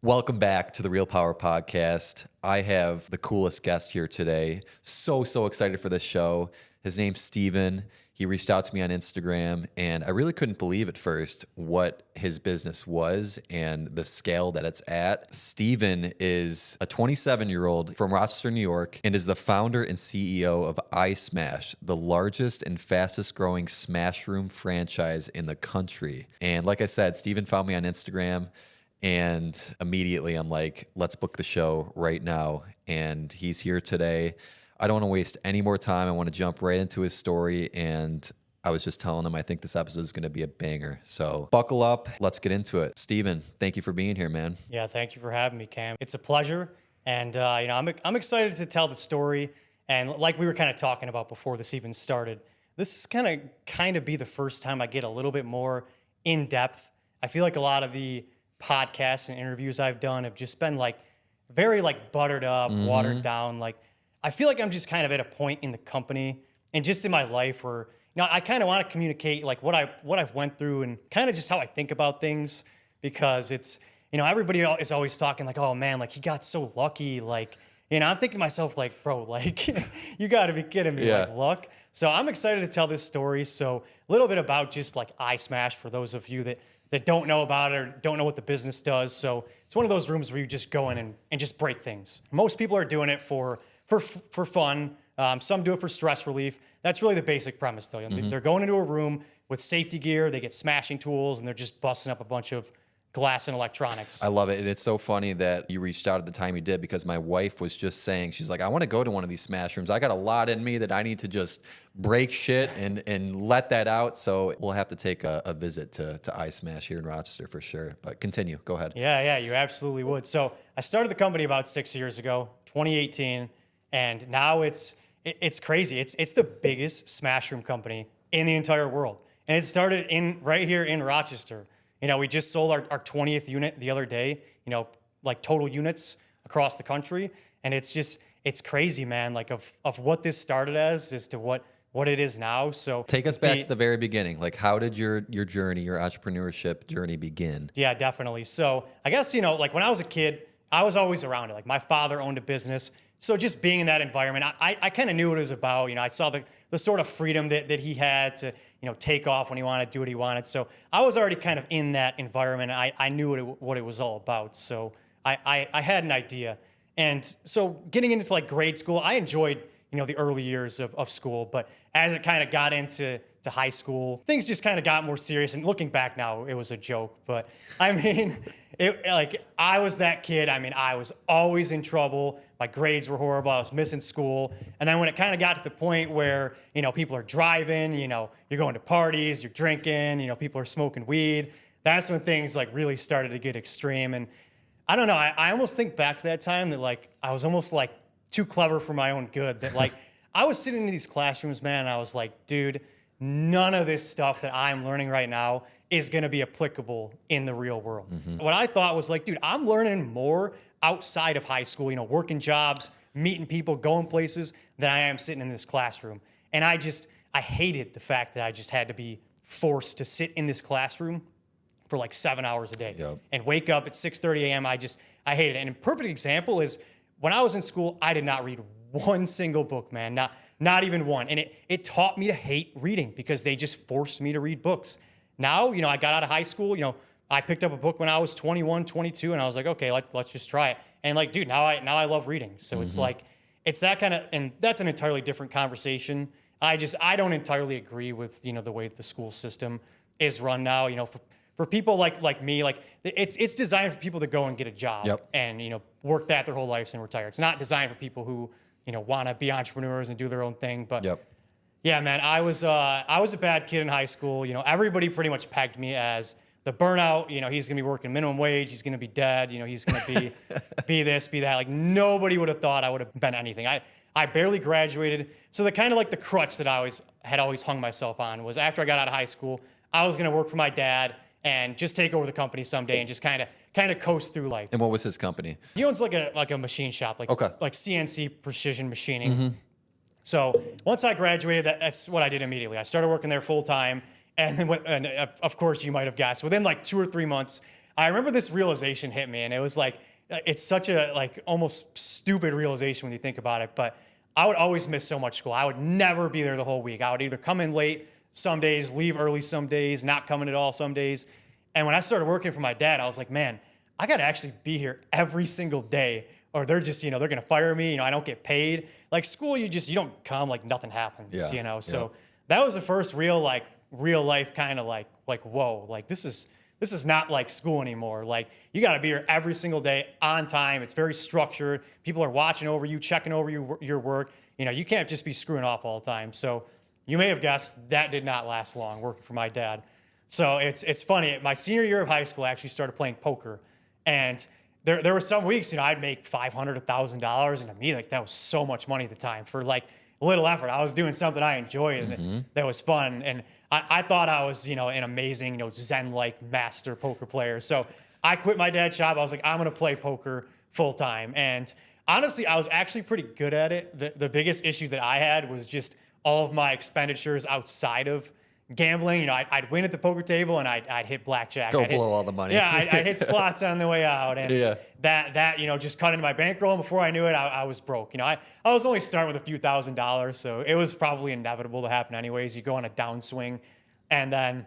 Welcome back to the Real Power Podcast. I have the coolest guest here today. So excited for this show. His name's Steven. He reached out to me on Instagram, and I really couldn't believe at first what his business was and the scale that it's at. Steven is a 27-year-old from Rochester, New York, and is the founder and CEO of iSmash, the largest and fastest growing Smash Room franchise in the country. And like I said, Steven found me on Instagram. And immediately I'm like, let's book the show right now. And he's here today. I don't want to waste any more time. I want to jump right into his story. And I was just telling him, I think this episode is going to be a banger. So buckle up. Let's get into it. Steven, thank you for being here, man. Yeah, thank you for having me, Cam. It's a pleasure. And, I'm excited to tell the story. And like we were kind of talking about before this even started, this is kind of be the first time I get a little bit more in depth. I feel like a lot of the podcasts and interviews I've done have just been very buttered up, watered down. I feel like I'm just kind of at a point in the company and just in my life where, I kind of want to communicate what I've went through and kind of just how I think about things, because it's, everybody is always talking oh man, he got so lucky. I'm thinking to myself, bro, you got to be kidding me, Yeah. luck. So I'm excited to tell this story. So a little bit about just iSmash for those of you that don't know about it or don't know what the business does. So it's one of those rooms where you just go in and just break things. Most people are doing it for fun. Some do it for stress relief. That's really the basic premise, though. They're going into a room with safety gear. They get smashing tools, and they're just busting up a bunch of glass and electronics. I love it. And it's so funny that you reached out at the time you did, because my wife was just saying, she's like, I want to go to one of these Smash Rooms. I got a lot in me that I need to just break shit and let that out. So we'll have to take a visit to iSmash here in Rochester for sure. But continue. Go ahead. Yeah, you absolutely would. So I started the company about 6 years ago, 2018, and now it's crazy. It's the biggest Smash Room company in the entire world. And it started right here in Rochester. We just sold our 20th unit the other day, total units across the country. And it's crazy, man, of what this started as to what it is now. So take us back to the very beginning. How did your journey, your entrepreneurship journey begin? Yeah, definitely. So I guess, when I was a kid, I was always around it. My father owned a business. So just being in that environment, I kind of knew what it was about. I saw the sort of freedom that he had to, take off when he wanted to do what he wanted. So I was already kind of in that environment. I knew what it was all about. So I had an idea. And so getting into grade school, I enjoyed, the early years of school. But as it kind of got into high school, things just kind of got more serious. And looking back now, it was a joke. But I mean, I was that kid. I mean, I was always in trouble. My grades were horrible. I was missing school. And then when it kind of got to the point where, people are driving, you're going to parties, you're drinking, people are smoking weed, that's when things really started to get extreme. And I don't know, I almost think back to that time that I was almost too clever for my own good, that I was sitting in these classrooms, man, and I was like, dude, none of this stuff that I'm learning right now is going to be applicable in the real world. What I thought was dude, I'm learning more outside of high school, working jobs, meeting people, going places, than I am sitting in this classroom. And I hated the fact that I just had to be forced to sit in this classroom for 7 hours a day. Yep. And wake up at 6:30 a.m. I hated it. And a perfect example is when I was in school, I did not read one single book, man, not even one. And it taught me to hate reading because they just forced me to read books. Now, I got out of high school, I picked up a book when I was 21, 22, and I was like, okay, let's just try it. And dude, now I love reading. So it's that kind of, and that's an entirely different conversation. I don't entirely agree with, the way the school system is run now. For people like me, it's designed for people to go and get a job. Yep. And, work that their whole lives and retire. It's not designed for people who, want to be entrepreneurs and do their own thing. But Yep. yeah, man, I was a bad kid in high school. Everybody pretty much pegged me as the burnout. He's gonna be working minimum wage. He's gonna be dead. He's gonna be be this, be that. Nobody would have thought I would have been anything. I barely graduated. So the kind of the crutch that I had always hung myself on was after I got out of high school, I was gonna work for my dad and just take over the company someday and just kind of coast through life. And what was his company? He owns like a machine shop, like CNC precision machining. Mm-hmm. So once I graduated, that's what I did immediately. I started working there full time, and then of course you might have guessed, within like 2 or 3 months, I remember this realization hit me, and it was like, it's such a like almost stupid realization when you think about it. But I would always miss so much school. I would never be there the whole week. I would either come in late some days, leave early some days, not come in at all some days. And when I started working for my dad, I was like, man, I got to actually be here every single day, or they're just, they're going to fire me. I don't get paid. Like school, you don't come, like nothing happens, So that was the first real life kind of like, whoa, like this is not like school anymore. Like you got to be here every single day on time. It's very structured. People are watching over you, checking over your work. You can't just be screwing off all the time. So you may have guessed that did not last long working for my dad. So it's funny. My senior year of high school, I actually started playing poker, and there were some weeks, I'd make $500, $1,000, and to me, like that was so much money at the time for like little effort. I was doing something I enjoyed and that was fun, and I thought I was, an amazing, Zen-like master poker player. So I quit my dad's job. I was like, I'm gonna play poker full time, and honestly, I was actually pretty good at it. The biggest issue that I had was just all of my expenditures outside of gambling. I'd win at the poker table and I'd hit blackjack. Blow all the money. Yeah, I'd hit slots on the way out, and that just cut into my bankroll. And before I knew it, I was broke. I was only starting with a few $1,000s, so it was probably inevitable to happen anyways. You go on a downswing, and then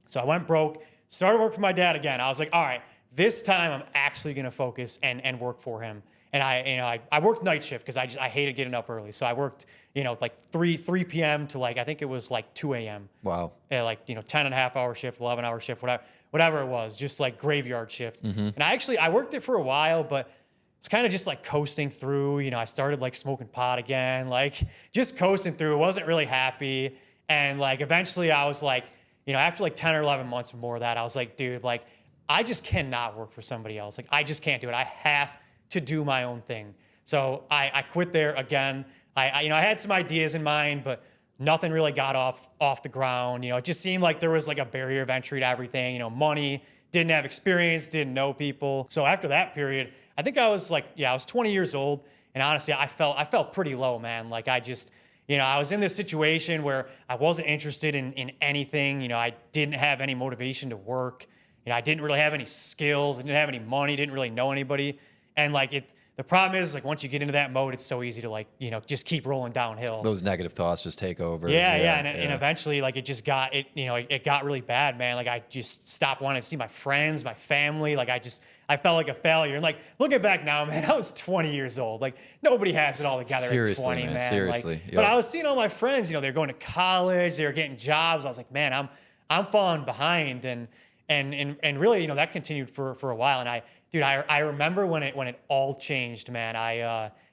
so I went broke. Started working for my dad again. I was like, all right, this time I'm actually gonna focus and work for him. And I worked night shift because I hated getting up early. So I worked, like 3 p.m. to like, I think it was like 2 a.m. Wow. Yeah, like, 10.5-hour shift, 11-hour shift, whatever it was, just like graveyard shift. And I worked it for a while, but it's kind of just like coasting through. I started like smoking pot again, like just coasting through. Wasn't really happy. And like eventually I was like, after like 10 or 11 months or more of that, I was like, dude, like I just cannot work for somebody else. Like I just can't do it. I have to do my own thing. So I quit there again. I had some ideas in mind, but nothing really got off the ground. It just seemed like there was like a barrier of entry to everything. Money, didn't have experience, didn't know people. So after that period, I think I was like, I was 20 years old, and honestly, I felt pretty low, man. Like I just, I was in this situation where I wasn't interested in anything. I didn't have any motivation to work. I didn't really have any skills. I didn't have any money. Didn't really know anybody. And like the problem is like once you get into that mode, it's so easy to like, just keep rolling downhill. Those negative thoughts just take over. And eventually like it just got, it got really bad, man. Like I just stopped wanting to see my friends, my family. Like I felt like a failure. And like looking back now, man, I was 20 years old. Like nobody has it all together at 20, man. Seriously. Like, but I was seeing all my friends, they're going to college, they were getting jobs. I was like, man, I'm falling behind. And really, that continued for a while. And I remember when it all changed, man.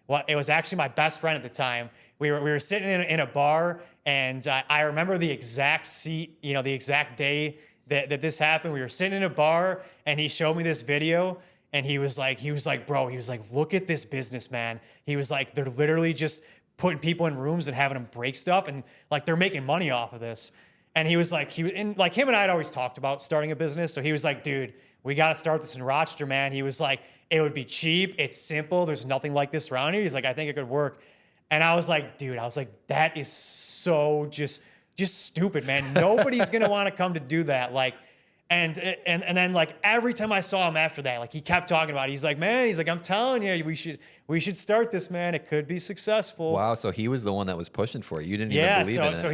It was actually my best friend at the time. We were sitting in a bar, and I remember the exact seat, the exact day that this happened. We were sitting in a bar, and he showed me this video, and he was like, bro, look at this business, man. He was like, they're literally just putting people in rooms and having them break stuff, and like they're making money off of this. And he was like, him and I had always talked about starting a business. So he was like, dude, we got to start this in Rochester, man. He was like, it would be cheap. It's simple. There's nothing like this around here. He's like, I think it could work. And I was like, dude, that is so just stupid, man. Nobody's going to want to come to do that. Like, and then like every time I saw him after that, like he kept talking about it. He's like, man, I'm telling you, we should start this, man. It could be successful. Wow. So he was the one that was pushing for it. You didn't even believe in it. So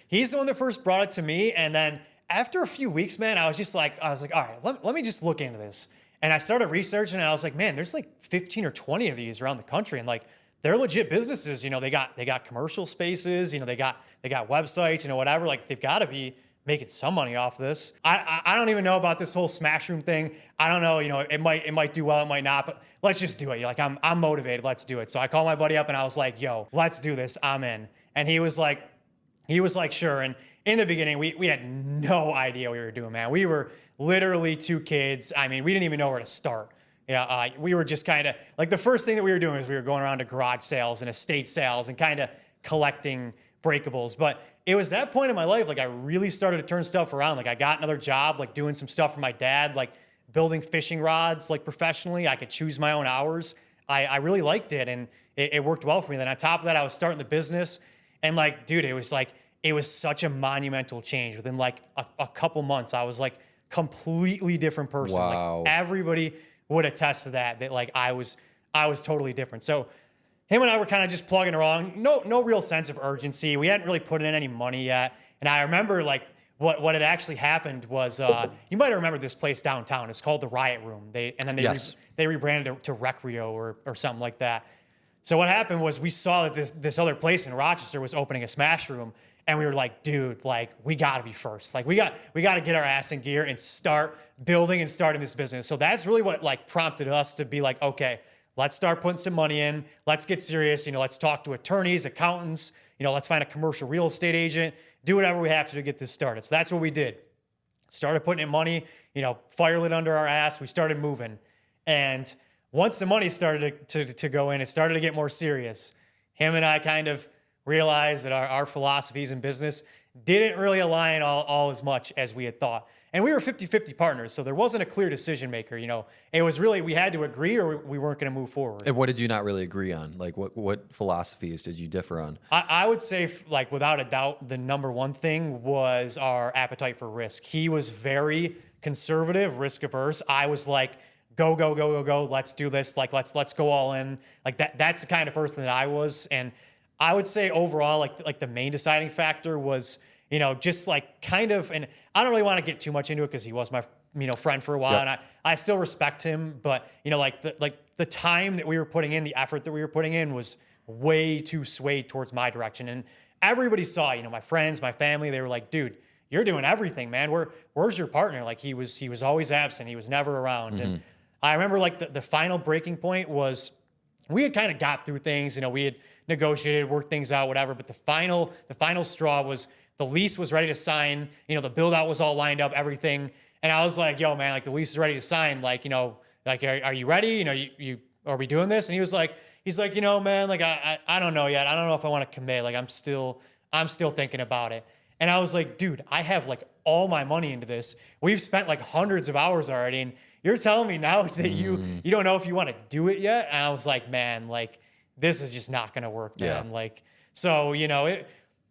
he's the one that first brought it to me. And then after a few weeks, man, I was like, all right, let me just look into this. And I started researching, and I was like, man, there's like 15 or 20 of these around the country. And like, they're legit businesses. They got commercial spaces, they got websites, whatever. Like they've got to be making some money off of this. I don't even know about this whole Smash Room thing. I don't know, it might do well, it might not, but let's just do it. Like I'm motivated, let's do it. So I called my buddy up and I was like, yo, let's do this, I'm in. And he was like, sure. And in the beginning, we had no idea what we were doing, man. We were literally two kids. I mean, we didn't even know where to start. We were just kind of, like the first thing that we were doing was we were going around to garage sales and estate sales and kind of collecting breakables. But it was that point in my life, like I really started to turn stuff around. Like I got another job, like doing some stuff for my dad, like building fishing rods, like professionally. I could choose my own hours. I really liked it, and it worked well for me. Then on top of that, I was starting the business, and like, dude, it was such a monumental change. Within like a couple months, I was like completely different person. Wow. Like everybody would attest to that like I was totally different. So him and I were kind of just plugging along. No real sense of urgency. We hadn't really put in any money yet. And I remember like what had actually happened was you might have remembered this place downtown. It's called the Riot Room. They rebranded it to Recreo or something like that. So what happened was we saw that this other place in Rochester was opening a Smash room, and we were like, dude, like we got to be first. Like we got to get our ass in gear and start building and starting this business. So that's really what like prompted us to be like, okay, let's start putting some money in. Let's get serious. Let's talk to attorneys, accountants. Let's find a commercial real estate agent. Do whatever we have to get this started. So that's what we did. Started putting in money. Fire lit under our ass. We started moving, and once the money started to go in, it started to get more serious. Him and I kind of realized that our philosophies in business didn't really align all as much as we had thought. And we were 50-50 partners, so there wasn't a clear decision maker. It was really, we had to agree or we weren't going to move forward. And what did you not really agree on? Like what philosophies did you differ on? I would say, like, without a doubt, the number one thing was our appetite for risk. He was very conservative, risk averse. I was like, go, let's do this. Like, let's go all in. Like that's the kind of person that I was. And I would say overall, like the main deciding factor was, just like kind of, and I don't really want to get too much into it because he was my, friend for a while. Yep. And I still respect him, but like the time that we were putting in, the effort that we were putting in was way too swayed towards my direction. And everybody saw, my friends, my family, they were like, dude, you're doing everything, man. Where's your partner? Like he was always absent. He was never around. Mm-hmm. And I remember like the final breaking point was we had kind of got through things, we had negotiated, worked things out, whatever. But the final straw was the lease was ready to sign. The build out was all lined up, everything. And I was like, yo, man, like the lease is ready to sign. Like, like, are you ready? You are we doing this? And he's like, man, like, I don't know yet. I don't know if I want to commit. Like, I'm still thinking about it. And I was like, dude, I have like all my money into this. We've spent like hundreds of hours already. And you're telling me now that you don't know if you want to do it yet. And I was like, man, like, this is just not going to work, man. Yeah. Like, so,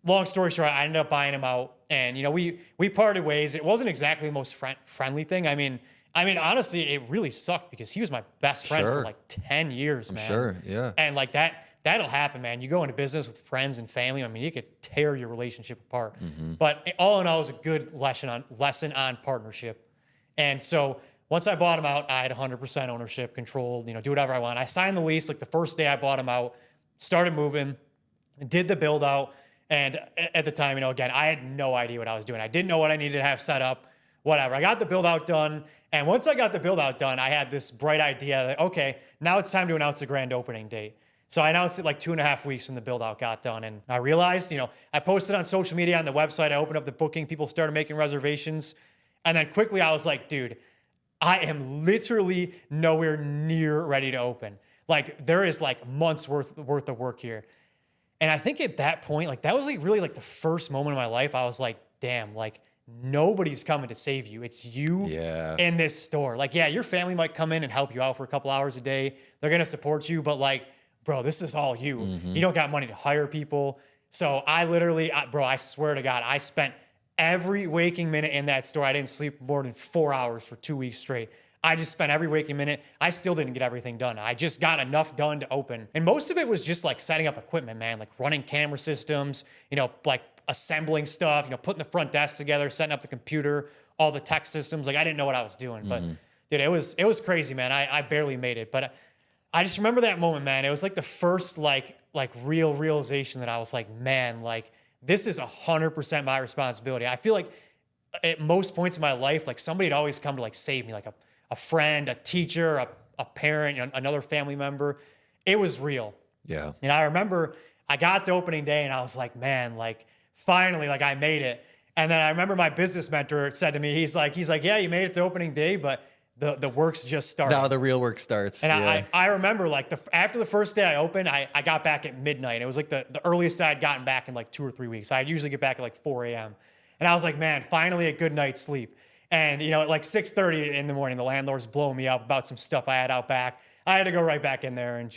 long story short, I ended up buying him out, and we parted ways. It wasn't exactly the most friendly thing. I mean, honestly, it really sucked because he was my best friend for like 10 years, man. Sure, yeah. And like that'll happen, man. You go into business with friends and family. I mean, you could tear your relationship apart. Mm-hmm. But all in all, it was a good lesson on partnership. And so once I bought him out, I had 100% ownership, control. Do whatever I want. I signed the lease like the first day I bought him out. Started moving, did the build out. And at the time, again, I had no idea what I was doing. I didn't know what I needed to have set up, whatever. I got the build out done. And once I got the build out done, I had this bright idea that, okay, now it's time to announce the grand opening date. So I announced it like 2.5 weeks when the build out got done. And I realized, I posted on social media, on the website, I opened up the booking, people started making reservations. And then quickly I was like, dude, I am literally nowhere near ready to open. Like there is like months worth of work here. And I think at that point, like that was like really like the first moment in my life. I was like, damn, like nobody's coming to save you. It's you in this store. Like, yeah, your family might come in and help you out for a couple hours a day. They're going to support you. But like, bro, this is all you. Mm-hmm. You don't got money to hire people. So I literally, I swear to God, I spent every waking minute in that store. I didn't sleep more than 4 hours for 2 weeks straight. I just spent every waking minute. I still didn't get everything done. I just got enough done to open. And most of it was just like setting up equipment, man, like running camera systems, like assembling stuff, putting the front desk together, setting up the computer, all the tech systems. Like I didn't know what I was doing, but dude, it was crazy, man. I barely made it, but I just remember that moment, man. It was like the first like real realization that I was like, man, like this is 100% my responsibility. I feel like at most points in my life, like somebody had always come to like save me, like a friend, a teacher, a parent, another family member. It was real. Yeah. And I remember I got to opening day and I was like, man, like finally, like I made it. And then I remember my business mentor said to me, he's like, yeah, you made it to opening day, but the work's just started. Now the real work starts. And I remember like after the first day I opened, I got back at midnight. It was like the earliest I had gotten back in like 2 or 3 weeks. I'd usually get back at like 4 a.m. And I was like, man, finally a good night's sleep. And, at like 6:30 in the morning, the landlord's blowing me up about some stuff I had out back. I had to go right back in there and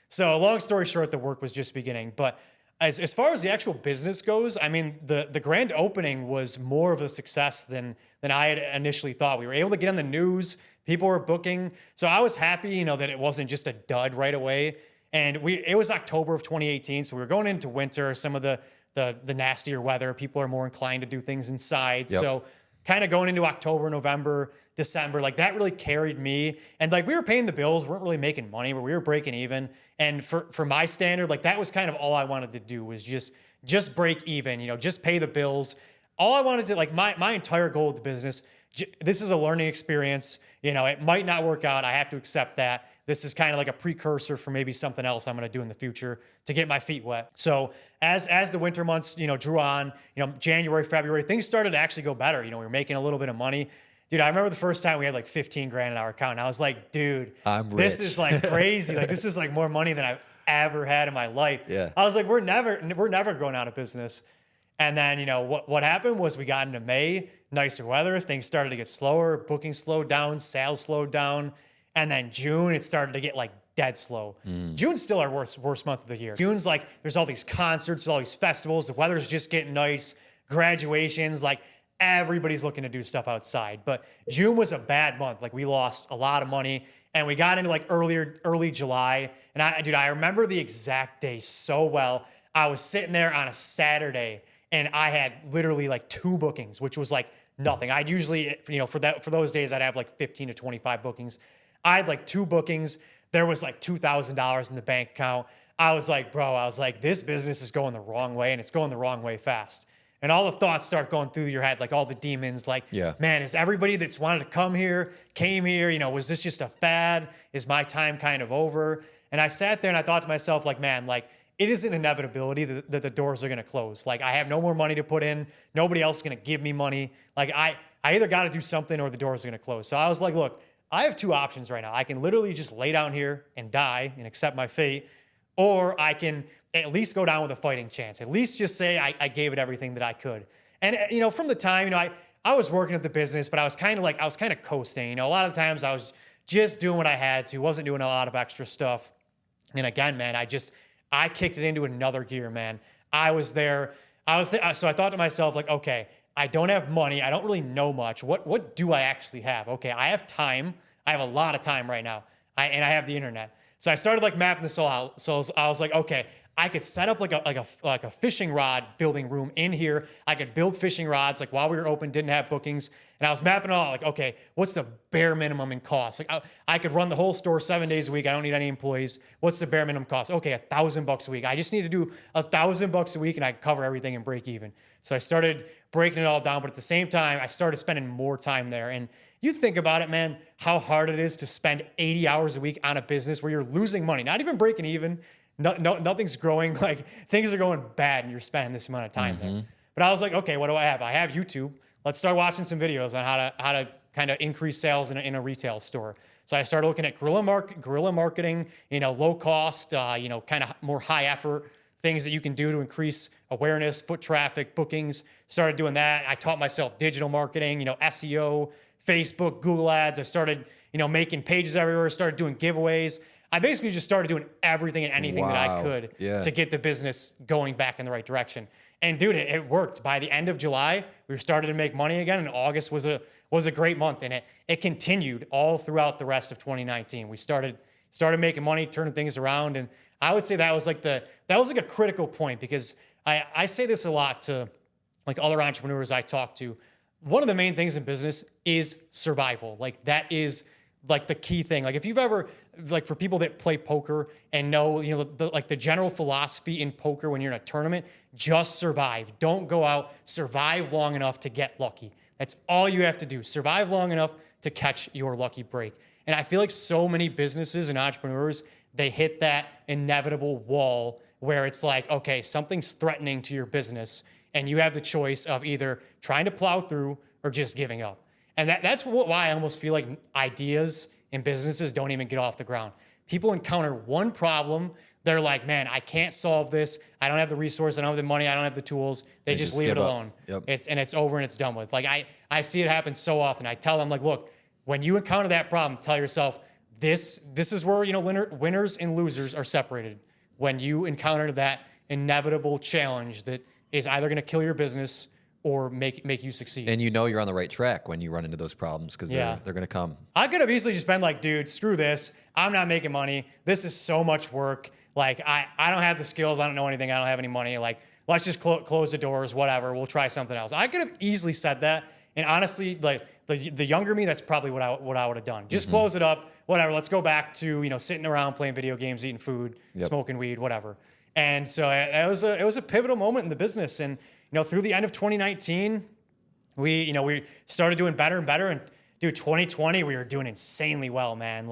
so long story short, the work was just beginning. But As far as the actual business goes, I mean, the grand opening was more of a success than I had initially thought. We were able to get on the news. People were booking. So I was happy, that it wasn't just a dud right away. And it was October of 2018. So we were going into winter, some of the nastier weather. People are more inclined to do things inside. Yep. So kind of going into October, November, December, like that really carried me. And like we were paying the bills, weren't really making money, but we were breaking even. And for my standard, like that was kind of all I wanted to do was just break even, just pay the bills. All I wanted to, like my entire goal of the business, this is a learning experience. It might not work out. I have to accept that. This is kind of like a precursor for maybe something else I'm going to do in the future to get my feet wet. So as the winter months, drew on, January, February, things started to actually go better. We were making a little bit of money. Dude, I remember the first time we had like 15 grand in our account. And I was like, dude, this is like crazy. Like this is like more money than I've ever had in my life. Yeah. I was like, we're never going out of business. And then, what happened was we got into May, nicer weather, things started to get slower, bookings slowed down, sales slowed down. And then June, it started to get like dead slow. June's still our worst month of the year. June's like, there's all these concerts, all these festivals, the weather's just getting nice, graduations, like everybody's looking to do stuff outside. But June was a bad month. Like we lost a lot of money and we got into like early July. And I remember the exact day so well. I was sitting there on a Saturday and I had literally like 2 bookings, which was like nothing. I'd usually, for those days, I'd have like 15 to 25 bookings. I had like 2 bookings. There was like $2,000 in the bank account. I was like, bro, this business is going the wrong way and it's going the wrong way fast. And all the thoughts start going through your head, like all the demons, like, man, is everybody that's wanted to come here, came here, was this just a fad? Is my time kind of over? And I sat there and I thought to myself, like, man, like, it is an inevitability that the doors are going to close. Like, I have no more money to put in. Nobody else is going to give me money. Like, I either got to do something or the doors are going to close. So I was like, look, I have 2 options right now. I can literally just lay down here and die and accept my fate, or I can at least go down with a fighting chance. At least just say I gave it everything that I could. And, from the time, I was working at the business, but I was kind of coasting. A lot of times I was just doing what I had to, wasn't doing a lot of extra stuff. And again, man, I kicked it into another gear, man. I was there. So I thought to myself, like, okay, I don't have money. I don't really know much. What do I actually have? Okay, I have time. I have a lot of time right now. I have the internet. So I started like mapping this all out. So I was like, okay, I could set up like a fishing rod building room in here. I could build fishing rods like while we were open, didn't have bookings. And I was mapping it all out, like, okay, what's the bare minimum in cost? Like I could run the whole store 7 days a week. I don't need any employees. What's the bare minimum cost? Okay, $1,000 a week. I just need to do $1,000 a week and I cover everything and break even. So I started breaking it all down. But at the same time, I started spending more time there. And you think about it, man, how hard it is to spend 80 hours a week on a business where you're losing money, not even breaking even. Nothing's growing. Like things are going bad and you're spending this amount of time there. But I was like, okay, what do I have? I have YouTube. Let's start watching some videos on how to kind of increase sales in a retail store. So I started looking at guerrilla marketing, low cost, kind of more high effort things that you can do to increase awareness, foot traffic, bookings. Started doing that. I taught myself digital marketing, SEO, Facebook, Google ads. I started, making pages everywhere, started doing giveaways. I basically just started doing everything and anything that I could to get the business going back in the right direction. And dude, it worked. By the end of July, we started to make money again, and August was a great month, and it continued all throughout the rest of 2019. We started making money, turning things around, and I would say that was like a critical point, because I say this a lot to like other entrepreneurs I talk to. One of the main things in business is survival. Like that is like the key thing. Like if you've ever, like for people that play poker and know, the general philosophy in poker when you're in a tournament, just survive. Don't go out, survive long enough to get lucky. That's all you have to do. Survive long enough to catch your lucky break. And I feel like so many businesses and entrepreneurs, they hit that inevitable wall where it's like, okay, something's threatening to your business and you have the choice of either trying to plow through or just giving up. And that's why I almost feel like ideas and businesses don't even get off the ground. People encounter one problem. They're like, man, I can't solve this. I don't have the resource. I don't have the money. I don't have the tools. They just leave it alone. Yep. It's over and it's done with. Like I see it happen so often. I tell them, like, look, when you encounter that problem, tell yourself, this is where, winners and losers are separated. When you encounter that inevitable challenge that is either going to kill your business or make you succeed. And you know you're on the right track when you run into those problems because they're going to come. I could have easily just been like, dude, screw this. I'm not making money. This is so much work. Like, I don't have the skills. I don't know anything. I don't have any money. Like, let's just close the doors, whatever. We'll try something else. I could have easily said that. And honestly, like the younger me, that's probably what I would have done. Just close it up, whatever. Let's go back to, sitting around playing video games, eating food, smoking weed, whatever. And so it was a pivotal moment in the business. And, through the end of 2019, we started doing better and better. And dude, 2020, we were doing insanely well, man.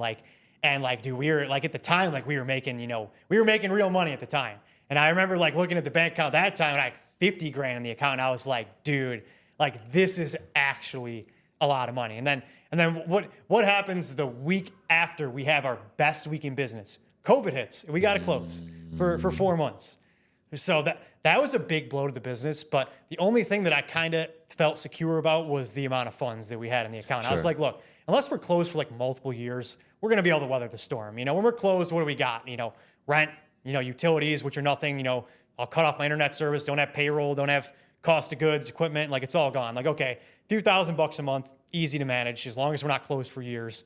Dude, we were like at the time, like we were making real money at the time. And I remember like looking at the bank account that time and I had 50 grand in the account. And I was like, dude, like this is actually a lot of money. And then what happens the week after we have our best week in business? COVID hits and we got to close for 4 months. So that was a big blow to the business. But the only thing that I kind of felt secure about was the amount of funds that we had in the account. Sure. I was like, look, unless we're closed for like multiple years, we're going to be able to weather the storm. When we're closed, what do we got? Rent, utilities, which are nothing. I'll cut off my internet service, don't have payroll, don't have cost of goods, equipment, like it's all gone. Like, okay, a few $1,000 a month, easy to manage. As long as we're not closed for years,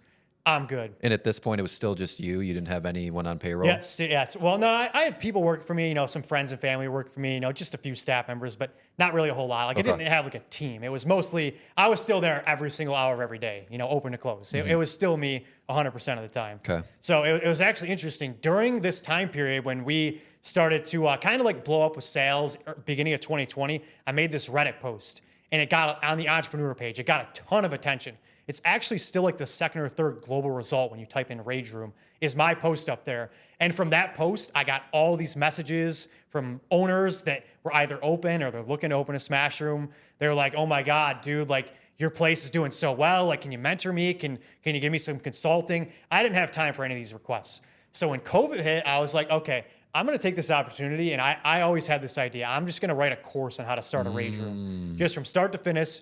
I'm good. And at this point, it was still just you? You didn't have anyone on payroll? Yes. Well, no, I had people working for me, some friends and family working for me, just a few staff members, but not really a whole lot. Like I didn't have like a team. It was mostly, I was still there every single hour of every day, open to close. It was still me 100% of the time. Okay. So it was actually interesting. During this time period when we started to kind of like blow up with sales, beginning of 2020, I made this Reddit post and it got on the entrepreneur page. It got a ton of attention. It's actually still like the second or third global result when you type in Rage Room is my post up there. And from that post, I got all these messages from owners that were either open or they're looking to open a Smash Room. They're like, oh my God, dude, like your place is doing so well. Like, can you mentor me? Can you give me some consulting? I didn't have time for any of these requests. So when COVID hit, I was like, okay, I'm going to take this opportunity. And I always had this idea. I'm just going to write a course on how to start a Rage Room, just from start to finish.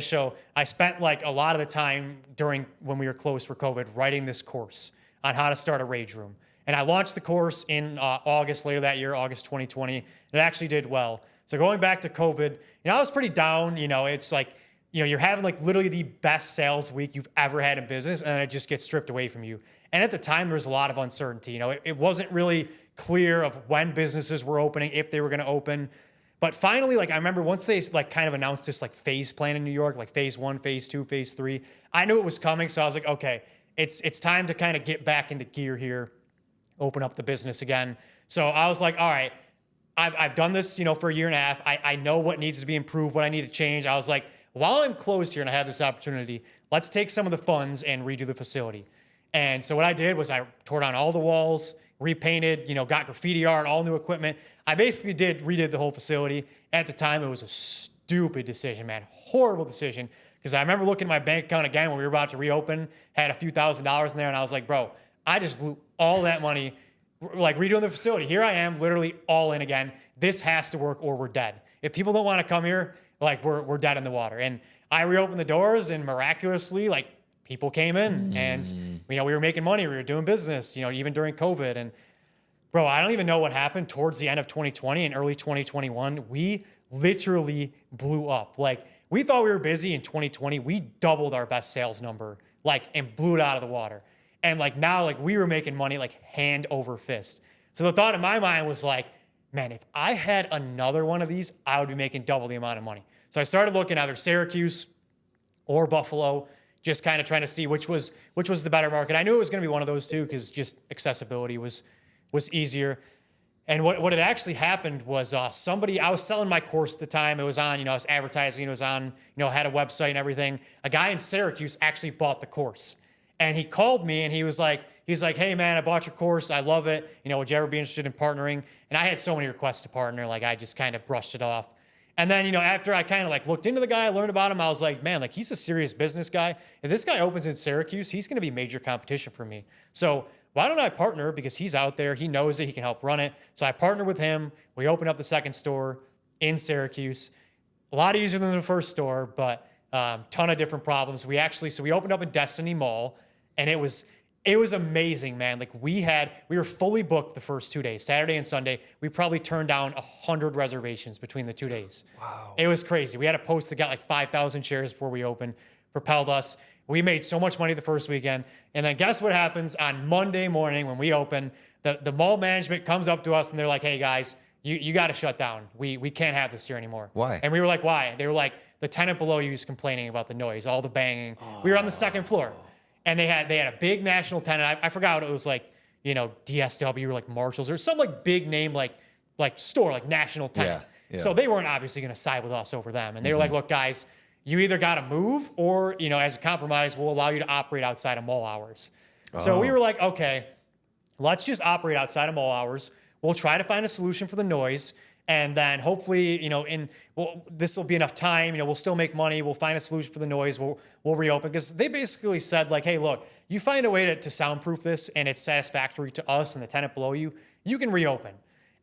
So I spent like a lot of the time during when we were closed for COVID writing this course on how to start a Rage Room. And I launched the course in August later that year, August 2020. And it actually did well. So going back to COVID, I was pretty down. It's like, you're having like literally the best sales week you've ever had in business, and then it just gets stripped away from you. And at the time, there was a lot of uncertainty. It wasn't really clear of when businesses were opening, if they were going to open. But finally, like I remember once they like kind of announced this like phase plan in New York, like phase 1, phase 2, phase 3, I knew it was coming. So I was like, okay, it's time to kind of get back into gear here, open up the business again. So I was like, all right, I've done this, for a year and a half. I know what needs to be improved, what I need to change. I was like, while I'm closed here and I have this opportunity, let's take some of the funds and redo the facility. And so what I did was I tore down all the walls, repainted, got graffiti art, all new equipment. I basically redid the whole facility. At the time, it was a stupid decision, man. Horrible decision. Because I remember looking at my bank account again when we were about to reopen, had a few $1,000s in there, and I was like, bro, I just blew all that money, like redoing the facility. Here I am, literally all in again. This has to work or we're dead. If people don't want to come here, like we're dead in the water. And I reopened the doors and miraculously, like people came in and, we were making money. We were doing business, even during COVID. And bro, I don't even know what happened towards the end of 2020 and early 2021. We literally blew up. Like we thought we were busy in 2020. We doubled our best sales number, and blew it out of the water. And now, we were making money, hand over fist. So the thought in my mind was like, man, if I had another one of these, I would be making double the amount of money. So I started looking either Syracuse or Buffalo, just kind of trying to see which was the better market. I knew it was going to be one of those two because just accessibility was easier. And what had actually happened was I was selling my course at the time. It was on, I was advertising. It was on, had a website and everything. A guy in Syracuse actually bought the course. And he called me and he's like, hey man, I bought your course. I love it. Would you ever be interested in partnering? And I had so many requests to partner. I just kind of brushed it off. And then, after I kind of looked into the guy, learned about him, I was like, man, he's a serious business guy. If this guy opens in Syracuse, he's going to be major competition for me. So why don't I partner? Because he's out there. He knows it. He can help run it. So I partnered with him. We opened up the second store in Syracuse. A lot easier than the first store, but ton of different problems. We opened up in Destiny Mall, and it was It was amazing, man. Like we were fully booked the first 2 days, Saturday and Sunday. We probably turned down 100 reservations between the 2 days. Wow. It was crazy. We had a post that got like 5,000 shares before we opened, propelled us. We made so much money the first weekend. And then guess what happens on Monday morning when we open? The mall management comes up to us and they're like, hey guys, you got to shut down. We can't have this here anymore. Why? And we were like, why? They were like, the tenant below you is complaining about the noise, all the banging. We were on the second floor. And they had a big national tenant. I forgot what it was, like, DSW or like Marshalls or some like big name like store, like national tenant. Yeah. So they weren't obviously going to side with us over them. And they were like, look, guys, you either got to move or, as a compromise, we'll allow you to operate outside of mall hours. So we were like, okay, let's just operate outside of mall hours. We'll try to find a solution for the noise. And then hopefully, this will be enough time. We'll still make money. We'll find a solution for the noise. We'll reopen. Because they basically said, like, hey, look, you find a way to soundproof this and it's satisfactory to us and the tenant below you, you can reopen.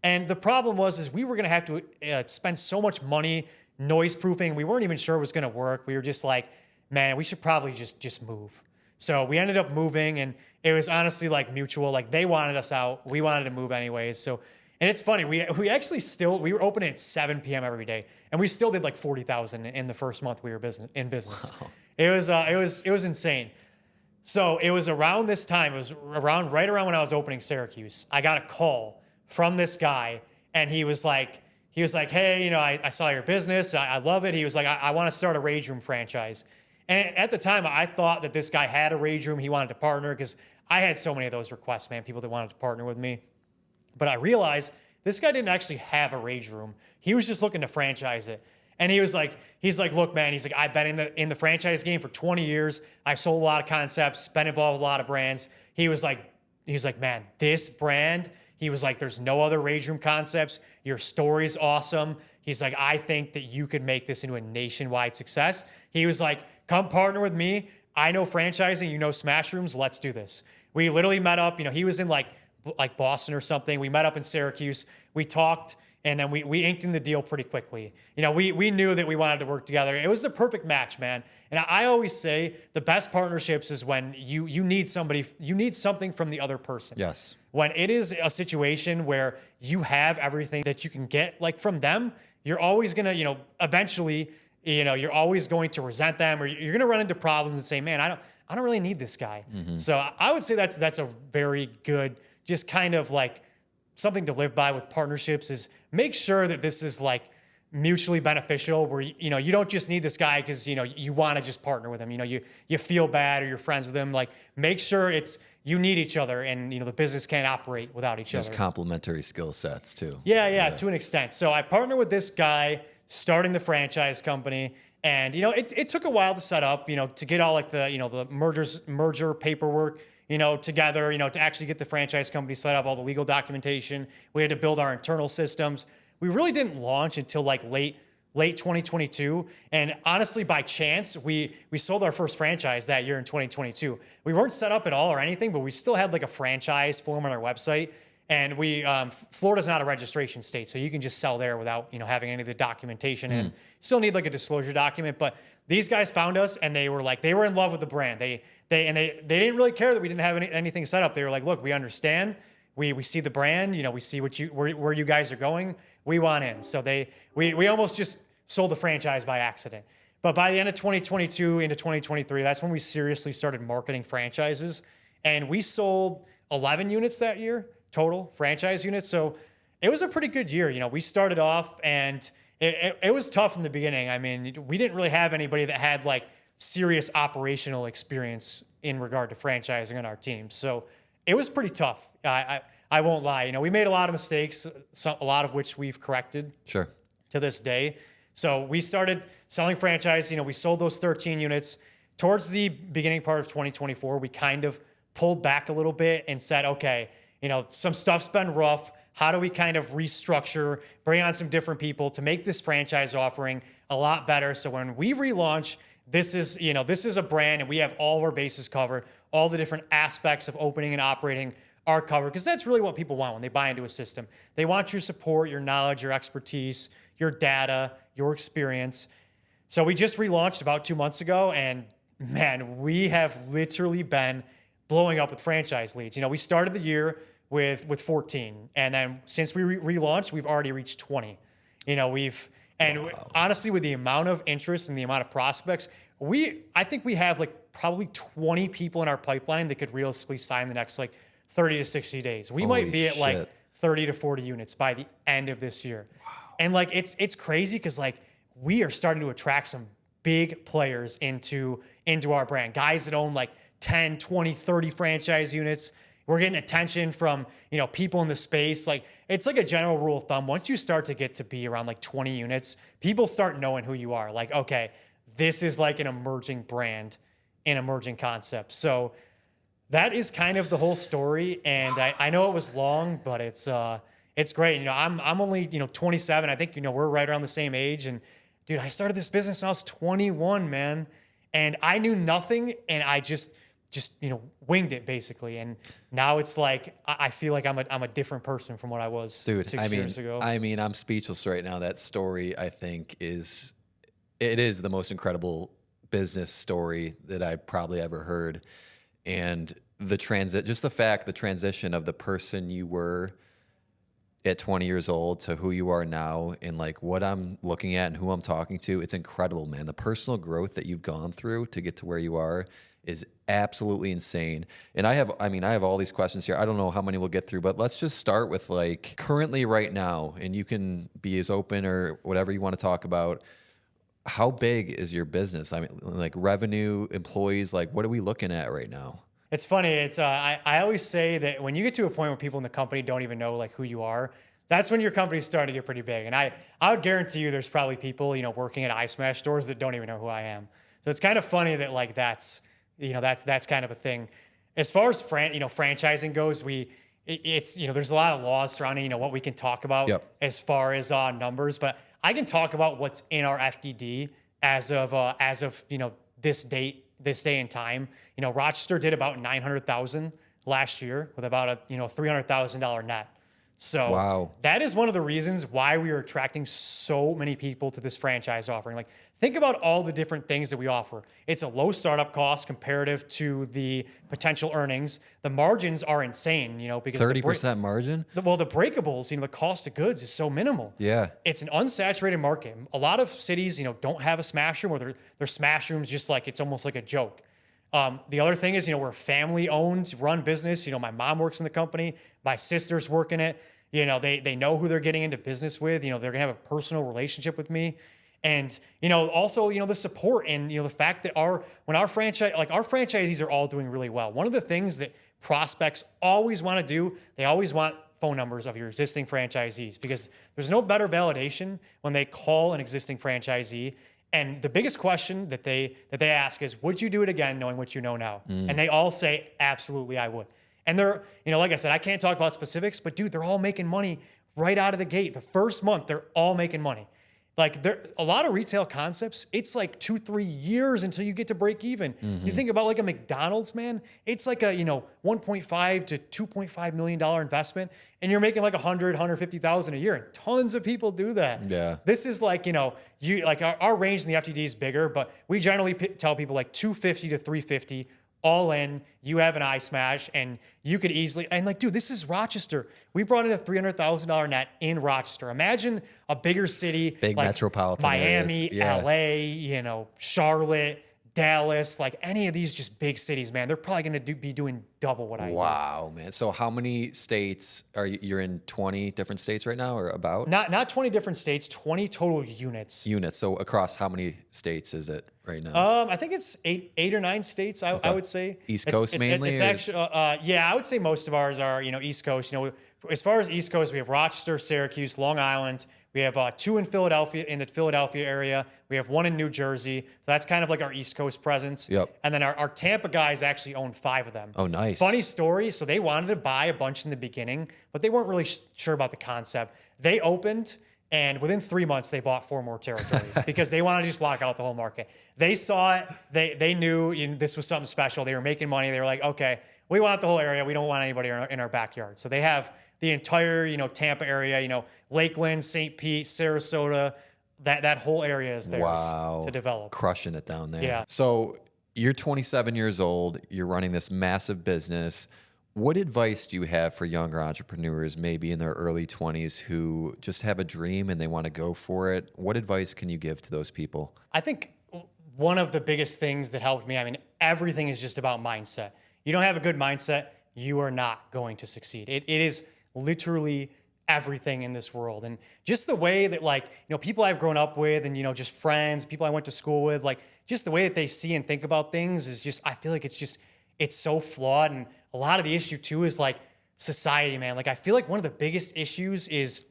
And the problem is we were going to have to spend so much money noise proofing. We weren't even sure it was going to work. We were just like, man, we should probably just move. So we ended up moving, and it was honestly like mutual. Like they wanted us out. We wanted to move anyways. So. And it's funny, we actually we were open at 7 p.m. every day, and we still did like 40,000 in the first month we were in business. Wow. It was insane. So it was around this time, it was right around when I was opening Syracuse. I got a call from this guy, and he was like, hey, I saw your business, I love it. He was like, I want to start a Rage Room franchise. And at the time, I thought that this guy had a Rage Room, he wanted to partner, because I had so many of those requests, man, people that wanted to partner with me. But I realized this guy didn't actually have a Rage Room. He was just looking to franchise it. And he's like, look, man, I've been in the franchise game for 20 years. I've sold a lot of concepts, been involved with a lot of brands. He was like, man, this brand, he was like, there's no other Rage Room concepts. Your story's awesome. He's like, I think that you could make this into a nationwide success. He was like, come partner with me. I know franchising, Smash Rooms. Let's do this. We literally met up. He was in like Boston or something. We met up in Syracuse. We talked, and then we inked in the deal pretty quickly. We knew that we wanted to work together. It was the perfect match, man. And I always say the best partnerships is when you need something from the other person. Yes. When it is a situation where you have everything that you can get like from them, you're always gonna, eventually, you're always going to resent them, or you're gonna run into problems and say, man, I don't really need this guy. Mm-hmm. So I would say that's a very good, just kind of like something to live by with partnerships, is make sure that this is like mutually beneficial, where, you don't just need this guy because, you want to just partner with him. You feel bad or you're friends with him. Like make sure you need each other, and, the business can't operate without each other. There's complementary skill sets too. Yeah, to an extent. So I partnered with this guy starting the franchise company, and, it took a while to set up, to get all like the merger paperwork, together, to actually get the franchise company set up, all the legal documentation. We had to build our internal systems. We really didn't launch until like late 2022. And honestly, by chance, we sold our first franchise that year in 2022. We weren't set up at all or anything, but we still had like a franchise form on our website. And Florida's not a registration state, so you can just sell there without, having any of the documentation. And still need like a disclosure document. But these guys found us, and they were in love with the brand. They didn't really care that we didn't have anything set up. They were like, look, we understand. We see the brand. We see where you guys are going. We want in. So we almost just sold the franchise by accident. But by the end of 2022 into 2023, that's when we seriously started marketing franchises, and we sold 11 units that year. Total franchise units. So it was a pretty good year. We started off, and it was tough in the beginning. I mean, we didn't really have anybody that had like serious operational experience in regard to franchising on our team. So it was pretty tough. I won't lie. We made a lot of mistakes, a lot of which we've corrected to this day. So we started selling franchise. We sold those 13 units. Towards the beginning part of 2024, we kind of pulled back a little bit and said, okay, some stuff's been rough. How do we kind of restructure, bring on some different people to make this franchise offering a lot better? So when we relaunch, this is a brand, and we have all of our bases covered, all the different aspects of opening and operating are covered, because that's really what people want when they buy into a system. They want your support, your knowledge, your expertise, your data, your experience. So we just relaunched about 2 months ago, and man, we have literally been blowing up with franchise leads. You know, we started the year with 14, and then since we relaunched, we've already reached 20. You know, honestly, with the amount of interest and the amount of prospects, I think we have like probably 20 people in our pipeline that could realistically sign the next like 30 to 60 days. We might be at like 30 to 40 units by the end of this year. Wow. And like, it's crazy because like we are starting to attract some big players into our brand. Guys that own like 10, 20, 30 franchise units. We're getting attention from, you know, people in the space. Like, it's like a general rule of thumb. Once you start to get to be around like 20 units, people start knowing who you are. Like, okay, this is like an emerging brand, an emerging concept. So that is kind of the whole story. And I know it was long, but it's great. You know, I'm only, you know, 27. I think, you know, we're right around the same age. And dude, I started this business when I was 21, man. And I knew nothing, and I just you know, winged it basically. And now it's like I feel like I'm a different person from what I was 6 years ago. I mean, I'm speechless right now. That story, I think, is the most incredible business story that I probably ever heard. And the transition of the person you were at 20 years old to who you are now, and like what I'm looking at and who I'm talking to, it's incredible, man. The personal growth that you've gone through to get to where you are is absolutely insane. And I have all these questions here. I don't know how many we'll get through, but let's just start with like currently right now, and you can be as open or whatever you want to talk about. How big is your business? I mean, like revenue, employees, like what are we looking at right now? It's funny. I always say that when you get to a point where people in the company don't even know like who you are, that's when your company's starting to get pretty big. And I would guarantee you there's probably people, you know, working at iSmash stores that don't even know who I am. So it's kind of funny that like that's kind of a thing. As far as franchising goes, it's you know, there's a lot of laws surrounding, you know, what we can talk about as far as numbers, but I can talk about what's in our FDD as of you know, this day and time. You know, Rochester did about 900,000 last year with about a, you know, $300,000 net. So wow. That is one of the reasons why we are attracting so many people to this franchise offering. Like, think about all the different things that we offer. It's a low startup cost comparative to the potential earnings. The margins are insane, you know, because 30% margin. The breakables, you know, the cost of goods is so minimal. Yeah, it's an unsaturated market. A lot of cities, you know, don't have a smash room, or their smash rooms just like it's almost like a joke. The other thing is, you know, we're a family-owned, run business. You know, my mom works in the company. My sisters work in it. You know, they know who they're getting into business with. You know, they're going to have a personal relationship with me. And, you know, also, you know, the support and, you know, the fact that our franchisees are all doing really well. One of the things that prospects always want to do, they always want phone numbers of your existing franchisees, because there's no better validation when they call an existing franchisee. And the biggest question that they ask is, would you do it again knowing what you know now? And they all say, absolutely, I would. And they're, you know, like I said, I can't talk about specifics, but dude, they're all making money right out of the gate. The first month, they're all making money. Like, a lot of retail concepts, it's like 2-3 years until you get to break even. You think about like a McDonald's, man, it's like a, you know, $1.5 to $2.5 million investment, and you're making like 150,000 a year. And tons of people do that. Yeah. This is like, you know, our range in the FTD is bigger, but we generally tell people like 250 to 350 all in. You have an iSmash, and you could easily, and like, dude, this is Rochester. We brought in a $300,000 net in Rochester. Imagine a bigger city, big like metropolitan Miami, yeah. LA, you know, Charlotte, Dallas, like any of these just big cities, man. They're probably going to be doing double what I do. Wow, man. So how many states are you're in? 20 different states right now, or about? Not 20 different states, 20 total units. So across how many states is it right now? I think it's eight or nine states. I would say East Coast mainly. It's actually, yeah, I would say most of ours are, you know, East Coast. You know, as far as East Coast, we have Rochester, Syracuse, Long Island. We have 2 in Philadelphia, in the Philadelphia area. We have 1 in New Jersey. So that's kind of like our East Coast presence. Yep. And then our Tampa guys actually own 5 of them. Oh, nice. Funny story. So they wanted to buy a bunch in the beginning, but they weren't really sure about the concept. They opened, and within 3 months, they bought 4 more territories because they wanted to just lock out the whole market. They saw it. They knew, you know, this was something special. They were making money. They were like, okay, we want the whole area. We don't want anybody in our backyard. So they have the entire, you know, Tampa area, you know, Lakeland, St. Pete, Sarasota, that whole area is theirs to develop. Crushing it down there. Yeah. So You're 27 years old. You're running this massive business. What advice do you have for younger entrepreneurs, maybe in their early 20s, who just have a dream and they want to go for it? What advice can you give to those people? I think one of the biggest things that helped me, I mean, everything is just about mindset. You don't have a good mindset, you are not going to succeed. It is literally everything in this world. And just the way that, like, people I've grown up with and, just friends, people I went to school with, like, just the way that they see and think about things is just, I feel like it's so flawed. And a lot of the issue too is like society, man. Like, I feel like one of the biggest issues is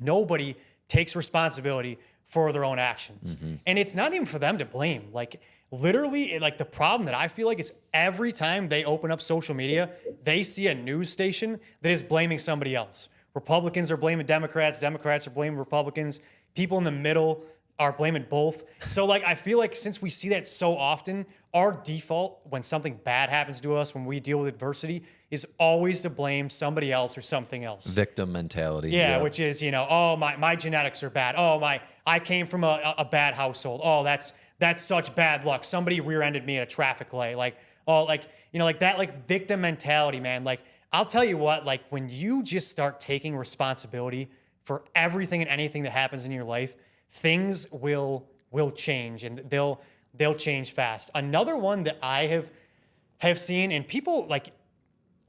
nobody takes responsibility for their own actions. Mm-hmm. And it's not even for them to blame. Like, literally, like, the problem that I feel like is every time they open up social media, they see a news station that is blaming somebody else. Republicans are blaming Democrats. Democrats are blaming Republicans. People in the middle are blaming both. So, like, I feel like since we see that so often, our default when something bad happens to us, when we deal with adversity, is always to blame somebody else or something else. Victim mentality. Yeah, which is, oh, my genetics are bad. Oh, I came from a bad household. Oh, that's such bad luck. Somebody rear-ended me at a traffic light. Like, oh, like, like that, like, victim mentality, man. Like, I'll tell you what, like, when you just start taking responsibility for everything and anything that happens in your life, things will change, and they'll change fast. Another one that I have seen, and people, like,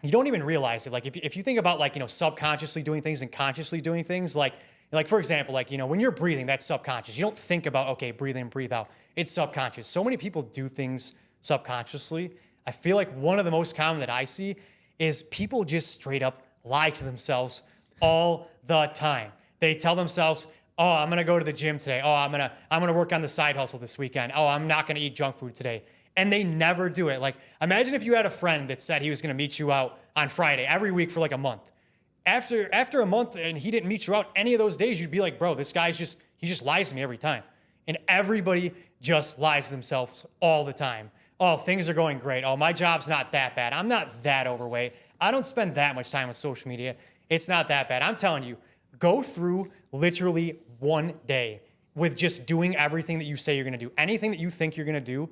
you don't even realize it. Like, if you think about, like, subconsciously doing things and consciously doing things, like for example, like, when you're breathing, that's subconscious. You don't think about, okay, breathe in, breathe out. It's subconscious. So many people do things subconsciously. I feel like one of the most common that I see is people just straight up lie to themselves all the time. They tell themselves, oh, I'm gonna go to the gym today. Oh, I'm gonna work on the side hustle this weekend. Oh, I'm not gonna eat junk food today. And they never do it. Like, imagine if you had a friend that said he was gonna meet you out on Friday every week for like a month. After a month and he didn't meet you out any of those days, you'd be like, bro, this guy's he just lies to me every time. And everybody just lies to themselves all the time. Oh, things are going great. Oh, my job's not that bad. I'm not that overweight. I don't spend that much time on social media. It's not that bad. I'm telling you, go through literally one day with just doing everything that you say you're going to do. Anything that you think you're going to do,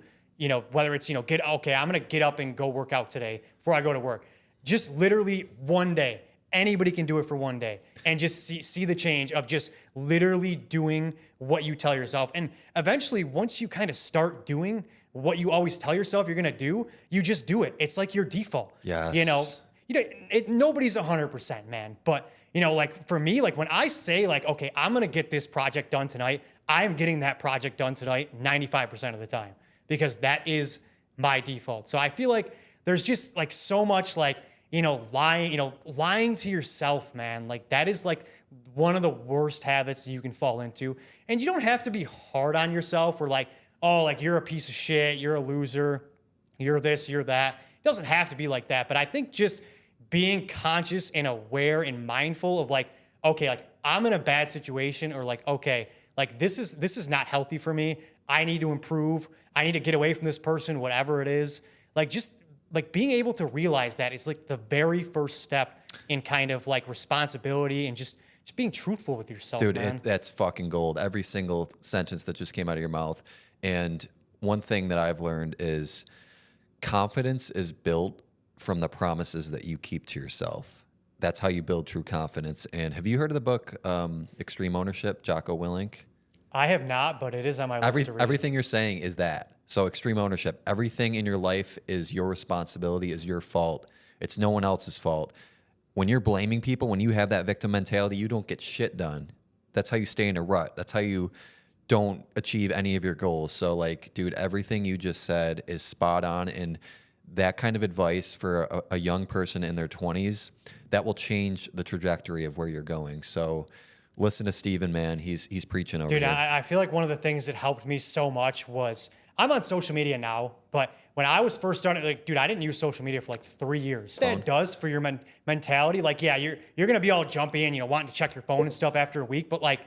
whether it's, I'm going to get up and go work out today before I go to work. Just literally one day. Anybody can do it for one day, and just see the change of just literally doing what you tell yourself. And eventually, once you kind of start doing what you always tell yourself you're going to do, you just do it. It's like your default. Yes. Nobody's 100%, man. But, like, for me, like, when I say, like, okay, I'm going to get this project done tonight, I'm getting that project done tonight 95% of the time, because that is my default. So I feel like there's just, like, so much, like, lying to yourself, man. Like, that is, like, one of the worst habits you can fall into. And you don't have to be hard on yourself, or like, oh, like, you're a piece of shit, you're a loser, you're this, you're that. It doesn't have to be like that. But I think just being conscious and aware and mindful of, like, okay, like, I'm in a bad situation, or like, okay, like, this is not healthy for me. I need to improve. I need to get away from this person, whatever it is. Like, just like being able to realize that is like the very first step in kind of like responsibility and just being truthful with yourself, dude, man. That's fucking gold. Every single sentence that just came out of your mouth. And one thing that I've learned is confidence is built from the promises that you keep to yourself. That's how you build true confidence. And have you heard of the book Extreme Ownership, Jocko Willink? I have not, but it is on my list to read. Everything you're saying is that. So extreme ownership. Everything in your life is your responsibility, is your fault. It's no one else's fault. When you're blaming people, when you have that victim mentality, you don't get shit done. That's how you stay in a rut. That's how you don't achieve any of your goals. So, like, dude, everything you just said is spot on. And that kind of advice for a young person in their 20s, that will change the trajectory of where you're going. So listen to Steven, man. He's preaching over Dude, here. I feel like one of the things that helped me so much was, I'm on social media now, but when I was first starting, like, dude, I didn't use social media for like 3 years. That does for your mentality. Like, yeah, you're going to be all jumpy and, wanting to check your phone and stuff after a week. But like,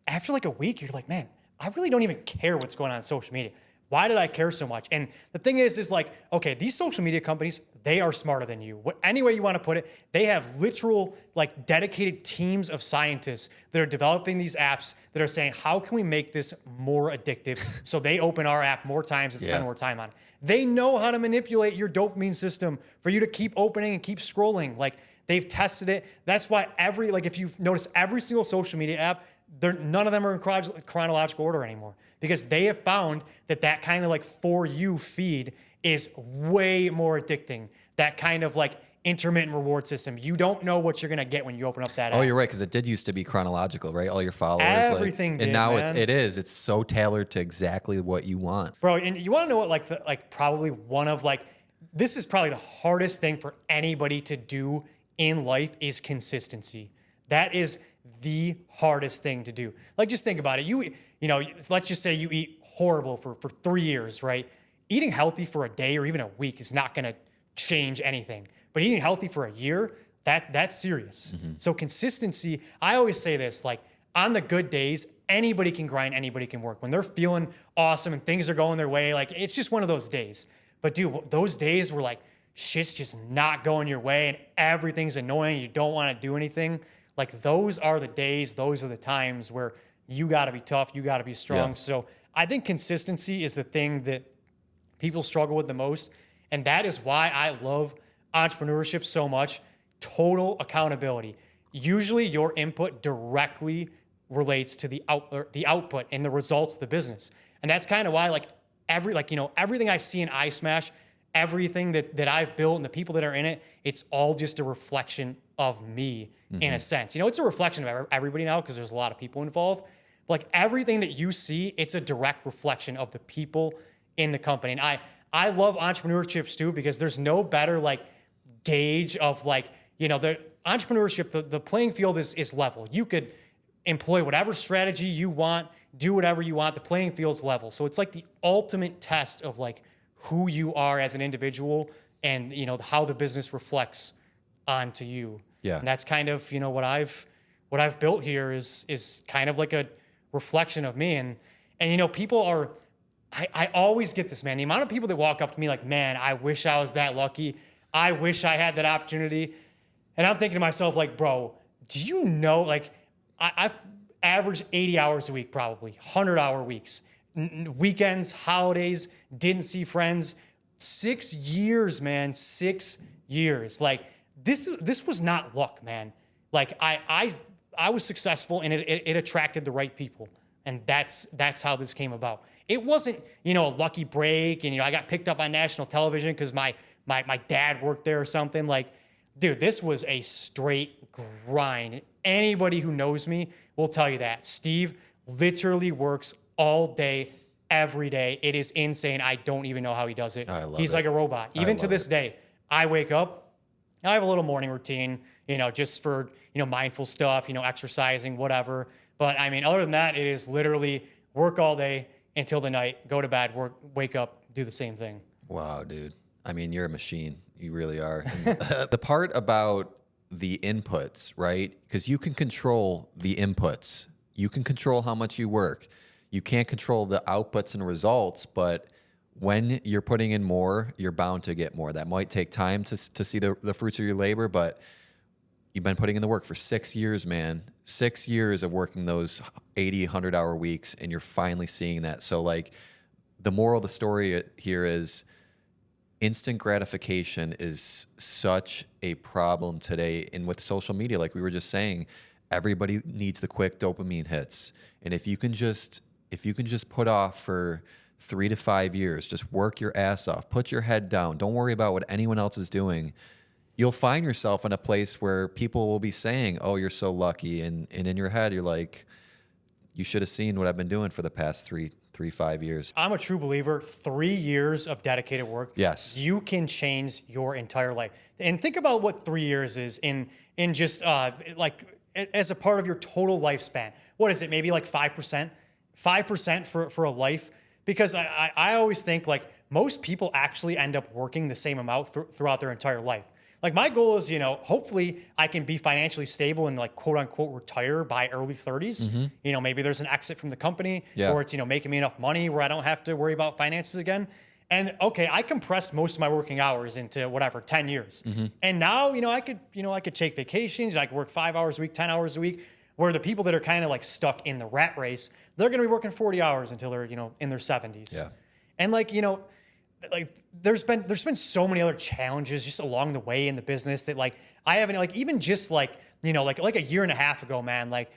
after like a week, you're like, man, I really don't even care what's going on social media. Why did I care so much? And the thing is like, okay, these social media companies, they are smarter than you. Any way you want to put it, they have literal, like, dedicated teams of scientists that are developing these apps that are saying, how can we make this more addictive? So they open our app more times and spend more time on it. They know how to manipulate your dopamine system for you to keep opening and keep scrolling. Like, they've tested it. That's why if you notice every single social media app, none of them are in chronological order anymore, because they have found that kind of like For You feed is way more addicting. That kind of like intermittent reward system. You don't know what you're going to get when you open up that app. Oh, you're right, because it did used to be chronological, right? All your followers. Everything did, and now man. it's so tailored to exactly what you want. Bro, and you want to know what probably one of this is probably the hardest thing for anybody to do in life is consistency. That is the hardest thing to do. Like, just think about it. You know, let's just say you eat horrible for 3 years, right? Eating healthy for a day or even a week is not going to change anything. But eating healthy for a year, that's serious. So consistency, I always say this, like, on the good days, anybody can grind, anybody can work. When they're feeling awesome and things are going their way, like, it's just one of those days. But dude, those days where like shit's just not going your way and everything's annoying, you don't want to do anything, like, those are the days, those are the times where you got to be tough, you got to be strong. Yeah. So I think consistency is the thing that people struggle with the most. And that is why I love entrepreneurship so much. Total accountability. Usually your input directly relates to the output and the results of the business. And that's kind of why everything I see in iSmash, everything that I've built and the people that are in it, it's all just a reflection of me in a sense. It's a reflection of everybody now because there's a lot of people involved. But like, everything that you see, it's a direct reflection of the people in the company. And I love entrepreneurship, Stu, because there's no better gauge of the entrepreneurship, the playing field is level. You could employ whatever strategy you want, do whatever you want, the playing field's level. So it's like the ultimate test of who you are as an individual and how the business reflects onto you. Yeah. And that's kind of what I've built here is kind of like a reflection of me. And people are, I always get this, man. The amount of people that walk up to me like, man, I wish I was that lucky. I wish I had that opportunity. And I'm thinking to myself, like, bro, do you know, I've averaged 80 hours a week, probably 100-hour weeks, weekends, holidays, didn't see friends. 6 years, man, 6 years. This was not luck, man. I was successful and it attracted the right people. And that's how this came about. It wasn't, a lucky break and, I got picked up on national television because my dad worked there or something. Dude, this was a straight grind. Anybody who knows me will tell you that. Steve literally works all day, every day. It is insane. I don't even know how he does it. He's like a robot. Even to this day, I wake up, I have a little morning routine, just for, mindful stuff, exercising, whatever. But I mean, other than that, it is literally work all day until the night, go to bed, work, wake up, do the same thing. Wow, dude. I mean, you're a machine. You really are. The part about the inputs, right? Because you can control the inputs. You can control how much you work. You can't control the outputs and results, but when you're putting in more, you're bound to get more. That might take time to see the fruits of your labor, but you've been putting in the work for 6 years, man. 6 years of working those 80, 100-hour weeks, and you're finally seeing that. So, the moral of the story here is instant gratification is such a problem today. And with social media, like we were just saying, everybody needs the quick dopamine hits. And if you can just put off for 3 to 5 years, just work your ass off, put your head down, don't worry about what anyone else is doing, you'll find yourself in a place where people will be saying, oh, you're so lucky. And in your head, you're like, you should have seen what I've been doing for the past 5 years. I'm a true believer. 3 years of dedicated work. Yes. You can change your entire life. And think about what 3 years is in just as a part of your total lifespan. What is it? Maybe 5%? 5% for a life? Because I always think most people actually end up working the same amount throughout their entire life. like my goal is, hopefully I can be financially stable and like quote unquote retire by early 30s. Maybe there's an exit from the company or it's, making me enough money where I don't have to worry about finances again. And okay, I compressed most of my working hours into whatever, 10 years. And now, I could take vacations. I could work 5 hours a week, 10 hours a week, where the people that are kind of like stuck in the rat race, they're going to be working 40 hours until they're, in their 70s. Yeah. And like, there's been so many other challenges just along the way in the business that like, I haven't like, even just like, like a year and a half ago, man, like,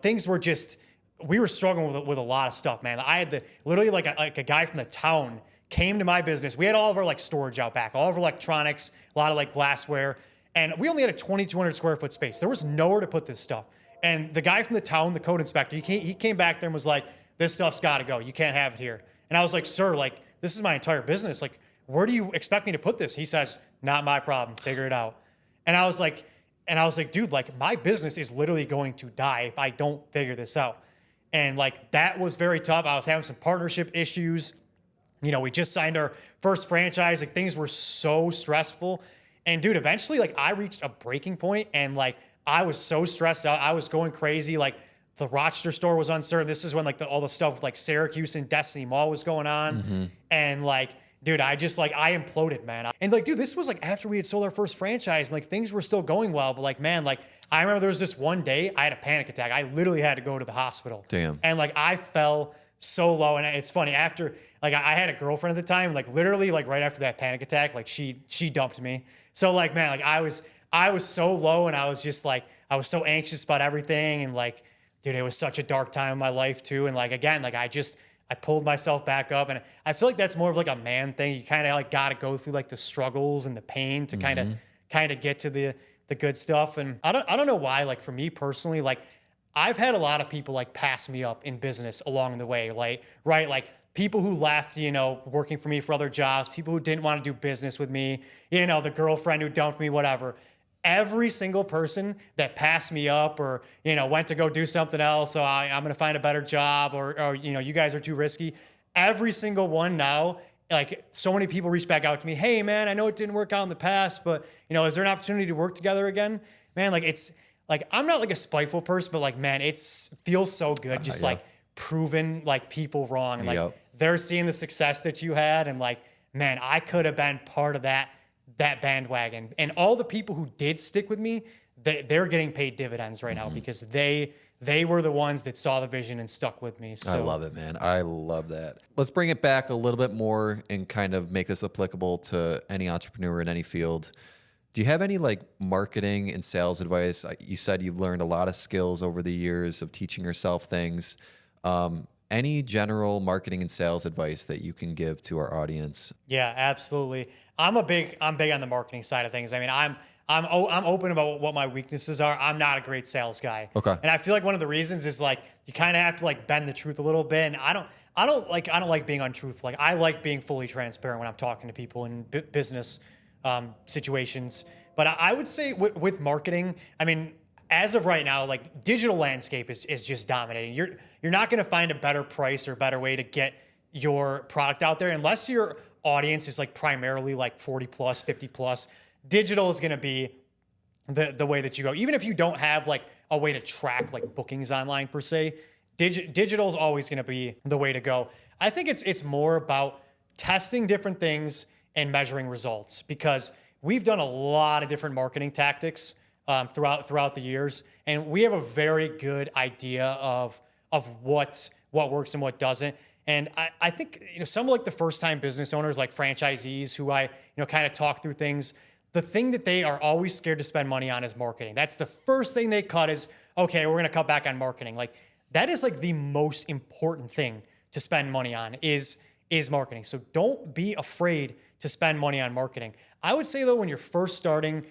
things were just, we were struggling with a lot of stuff, man. I had literally like a guy from the town came to my business. We had all of our like storage out back, all of our electronics, a lot of like glassware. And we only had a 2,200 square foot space. There was nowhere to put this stuff. And the guy from the town, the code inspector, he came back there and was like, this stuff's got to go. You can't have it here. And I was like, sir, like, this is my entire business. Like, where do you expect me to put this? He says, not my problem. Figure it out. And I was like, dude, like my business is literally going to die if I don't figure this out. And like, that was very tough. I was having some partnership issues. We just signed our first franchise. Like things were so stressful. And dude, eventually like I reached a breaking point and like, I was so stressed out. I was going crazy. Like the Rochester store was uncertain. This is when like all the stuff with like Syracuse and Destiny Mall was going on. And like, dude, I imploded, man. And like, dude, this was like after we had sold our first franchise and like things were still going well. But like, man, like I remember there was this one day I had a panic attack. I literally had to go to the hospital. Damn. And like I fell so low. And it's funny after like I had a girlfriend at the time, like literally like right after that panic attack, like she dumped me. So like, man, like I was so low and I was just like, I was so anxious about everything. And like, dude, it was such a dark time in my life too. And like, again, like I pulled myself back up and I feel like that's more of like a man thing. You kind of like got to go through like the struggles and the pain to kind of get to the good stuff. And I don't know why, like for me personally, like I've had a lot of people like pass me up in business along the way, like, right. Like people who left, working for me for other jobs, people who didn't want to do business with me, the girlfriend who dumped me, whatever. Every single person that passed me up or, went to go do something else. So I'm going to find a better job or, you guys are too risky. Every single one now, like so many people reach back out to me. Hey man, I know it didn't work out in the past, but is there an opportunity to work together again? Man, like it's like, I'm not like a spiteful person, but like, man, feels so good. Just like proving like people wrong. Like they're seeing the success that you had. And like, man, I could have been part of that bandwagon. And all the people who did stick with me, they're getting paid dividends right now because they were the ones that saw the vision and stuck with me. So I love it, man. I love that. Let's bring it back a little bit more and kind of make this applicable to any entrepreneur in any field. Do you have any like marketing and sales advice? You said you've learned a lot of skills over the years of teaching yourself things. Any general marketing and sales advice that you can give to our audience? Yeah, absolutely. I'm big on the marketing side of things. I mean, I'm open about what my weaknesses are. I'm not a great sales guy. Okay. And I feel like one of the reasons is like you kind of have to like bend the truth a little bit. And I don't like being untruthful. Like I like being fully transparent when I'm talking to people in business situations. But I would say with marketing, I mean, as of right now, like digital landscape is just dominating. You're not going to find a better price or better way to get your product out there unless your audience is like primarily like 40 plus, 50 plus. Digital is going to be the way that you go. Even if you don't have like a way to track like bookings online per se, digital is always going to be the way to go. I think it's more about testing different things and measuring results because we've done a lot of different marketing tactics throughout the years, and we have a very good idea of what works and what doesn't. And I think some like the first time business owners, like franchisees, who I kind of talk through things. The thing that they are always scared to spend money on is marketing. That's the first thing they cut is, okay, we're going to cut back on marketing. Like that is like the most important thing to spend money on is marketing. So don't be afraid to spend money on marketing. I would say though, when you're first starting,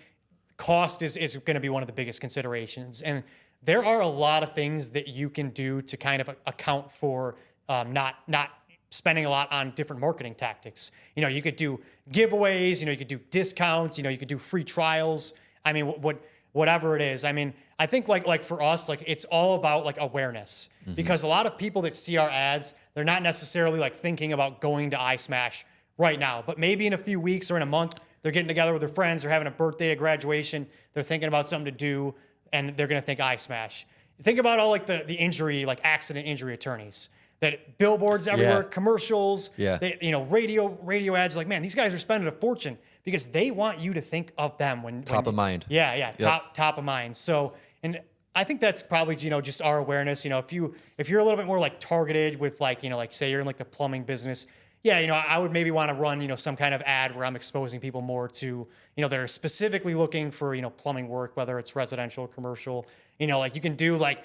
cost is going to be one of the biggest considerations. And there are a lot of things that you can do to kind of account for not spending a lot on different marketing tactics. You could do giveaways, you could do discounts, you could do free trials. I mean, whatever it is. I mean, I think like for us, like it's all about like awareness because a lot of people that see our ads, they're not necessarily like thinking about going to iSmash right now, but maybe in a few weeks or in a month, They're getting together with their friends. They're having a birthday, a graduation. They're thinking about something to do, and they're going to think iSmash. Think about all like the injury, like accident injury attorneys. That billboards everywhere, commercials, radio ads. Like, man, these guys are spending a fortune because they want you to think of them when top of mind. Yeah, top of mind. So, and I think that's probably just our awareness. If you're a little bit more like targeted with like like say you're in like the plumbing business. Yeah, I would maybe want to run some kind of ad where I'm exposing people more to that are specifically looking for plumbing work, whether it's residential, commercial. Like you can do like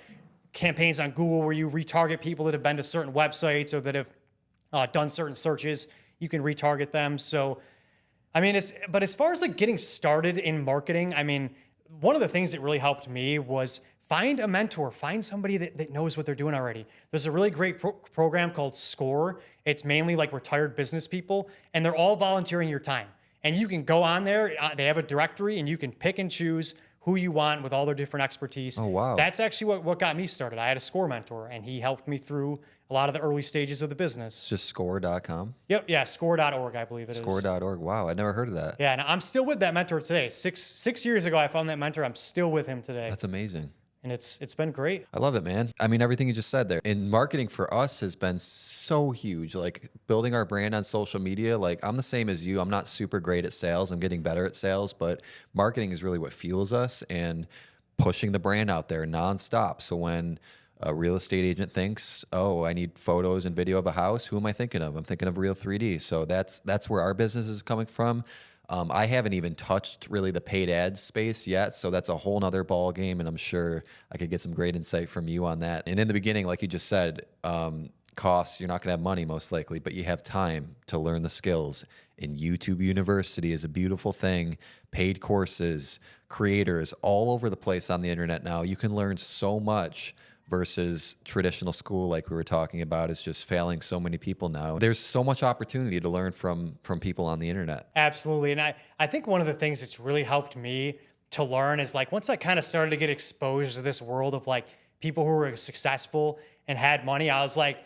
campaigns on Google where you retarget people that have been to certain websites or that have done certain searches. You can retarget them. So, I mean, but as far as like getting started in marketing, I mean, one of the things that really helped me was find a mentor, find somebody that knows what they're doing already. There's a really great program called Skool. It's mainly like retired business people, and they're all volunteering your time. And you can go on there, they have a directory, and you can pick and choose who you want with all their different expertise. Oh, wow. That's actually what got me started. I had a Skool mentor, and he helped me through a lot of the early stages of the business. It's just score.com? Yep, yeah, score.org, I believe it is. Score.org. Wow, I never heard of that. Yeah, and I'm still with that mentor today. Six years ago, I found that mentor. I'm still with him today. That's amazing. And it's been great. I love it, man. I mean, everything you just said there. And marketing for us has been so huge. Like building our brand on social media. Like I'm the same as you. I'm not super great at sales. I'm getting better at sales, but marketing is really what fuels us and pushing the brand out there nonstop. So when a real estate agent thinks, oh, I need photos and video of a house, who am I thinking of? I'm thinking of Real 3D. So that's where our business is coming from. I haven't even touched really the paid ads space yet, so that's a whole nother ball game, and I'm sure I could get some great insight from you on that. And in the beginning, like you just said, costs, you're not going to have money most likely, but you have time to learn the skills. And YouTube University is a beautiful thing. Paid courses, creators all over the place on the internet now. You can learn so much versus traditional school, like we were talking about, is just failing so many people now. There's so much opportunity to learn from people on the internet. Absolutely. And I think one of the things that's really helped me to learn is like once I kind of started to get exposed to this world of like people who were successful and had money, I was like,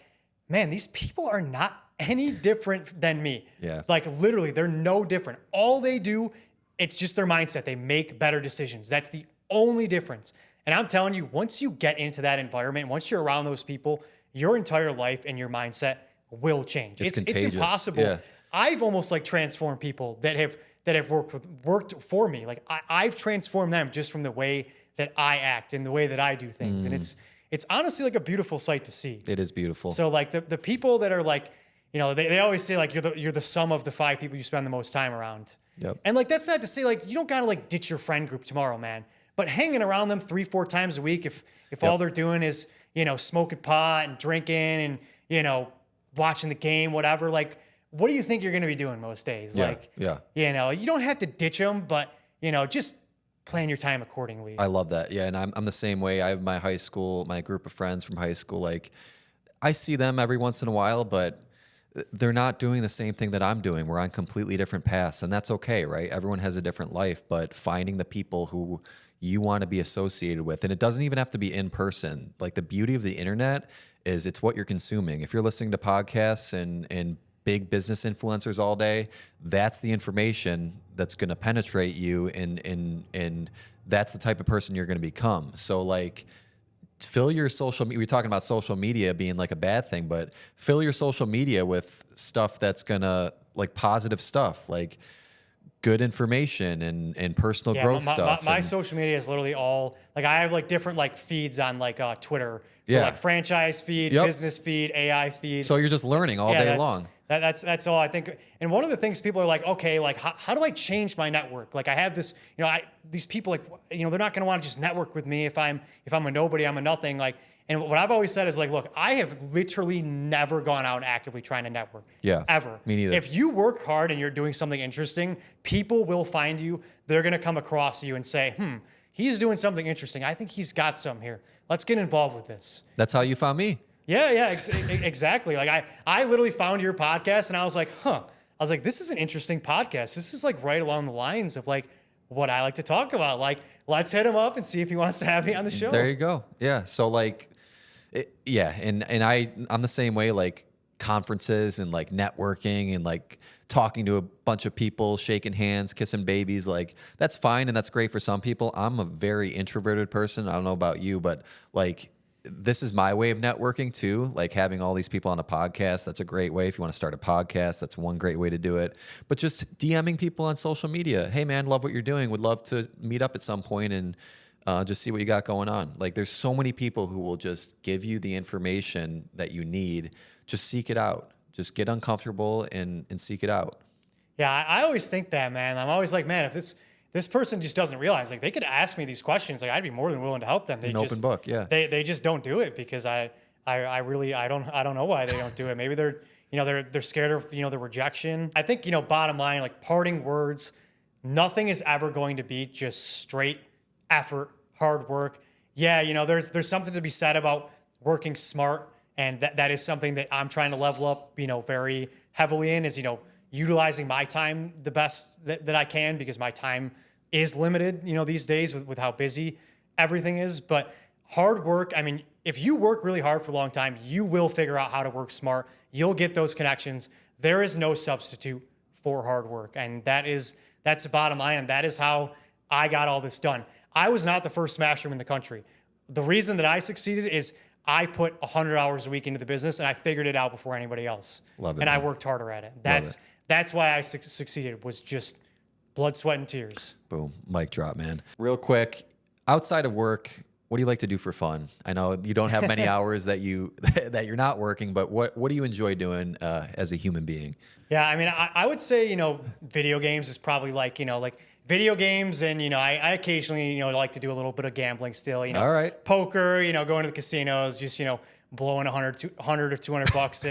man, these people are not any different than me. Yeah. Like literally, they're no different. All they do, it's just their mindset. They make better decisions. That's the only difference. And I'm telling you, once you get into that environment, once you're around those people, your entire life and your mindset will change. It's impossible. Yeah. I've almost like transformed people that have worked for me. Like I've transformed them just from the way that I act and the way that I do things. And it's honestly like a beautiful sight to see. It is beautiful. So like the people that are like, they always say like you're the sum of the 5 people you spend the most time around. Yep. And like that's not to say like you don't gotta like ditch your friend group tomorrow, man. But hanging around them 3-4 times a week, if all they're doing is, smoking pot and drinking and, watching the game, whatever, like, what do you think you're going to be doing most days? Yeah. You don't have to ditch them, but, just plan your time accordingly. I love that. Yeah. And I'm the same way. I have my group of friends from high school. Like I see them every once in a while, but they're not doing the same thing that I'm doing. We're on completely different paths, and that's okay, right? Everyone has a different life, but finding the people who you want to be associated with, and it doesn't even have to be in person. Like the beauty of the internet is it's what you're consuming. If you're listening to podcasts and big business influencers all day, that's the information that's going to penetrate you, and that's the type of person you're going to become. So like, fill your social media. We're talking about social media being like a bad thing, but fill your social media with stuff that's gonna like positive stuff, like good information and personal growth stuff. My social media is literally all like I have like different like feeds on like Twitter, Yeah. like franchise feed, business feed, AI feed. So you're just learning all day long. That's all I think. And one of the things people are like, okay, like how do I change my network? Like I have this, these people like, they're not going to want to just network with me if I'm a nobody, I'm a nothing. Like, and what I've always said is like, look, I have literally never gone out and actively trying to network. Yeah. Ever. Me neither. If you work hard and you're doing something interesting, people will find you. They're going to come across you and say, he's doing something interesting. I think he's got some here. Let's get involved with this. That's how you found me. Yeah, exactly. Like I literally found your podcast and I was like, this is an interesting podcast. This is like right along the lines of like what I like to talk about. Like, let's hit him up and see if he wants to have me on the show. There you go. Yeah. So like, and I'm the same way. Like conferences and like networking and like talking to a bunch of people, shaking hands, kissing babies. Like that's fine and that's great for some people. I'm a very introverted person. I don't know about you, but like this is my way of networking too. Like having all these people on a podcast, that's a great way. If you want to start a podcast, that's one great way to do it. But just DMing people on social media. Hey man, love what you're doing. Would love to meet up at some point and just see what you got going on. Like there's so many people who will just give you the information that you need. Just seek it out. Just get uncomfortable and seek it out. Yeah, I always think that, man. I'm always like, man, if this person just doesn't realize, like they could ask me these questions, like I'd be more than willing to help them. It's an open book, yeah. They just don't do it because I don't know why they don't do it. Maybe they're scared of the rejection. I think bottom line, like parting words, nothing is ever going to be just straight effort, hard work. Yeah, there's something to be said about working smart, and that is something that I'm trying to level up, very heavily in is utilizing my time the best that I can because my time is limited, these days with how busy everything is. But hard work, I mean, if you work really hard for a long time, you will figure out how to work smart. You'll get those connections. There is no substitute for hard work. And that's the bottom line. And that is how I got all this done. I was not the first Smash Room in the country. The reason that I succeeded is I put 100 hours a week into the business and I figured it out before anybody else. Love it. And Man. I worked harder at it. That's why I succeeded, was just blood, sweat, and tears. Boom. Mic drop, man. Real quick, outside of work, what do you like to do for fun? I know you don't have many hours that you're not working, but what do you enjoy doing as a human being? Yeah, I mean, I would say, video games is probably like video games, and I occasionally like to do a little bit of gambling still. All right. Poker, going to the casinos, just blowing 100 or 200 bucks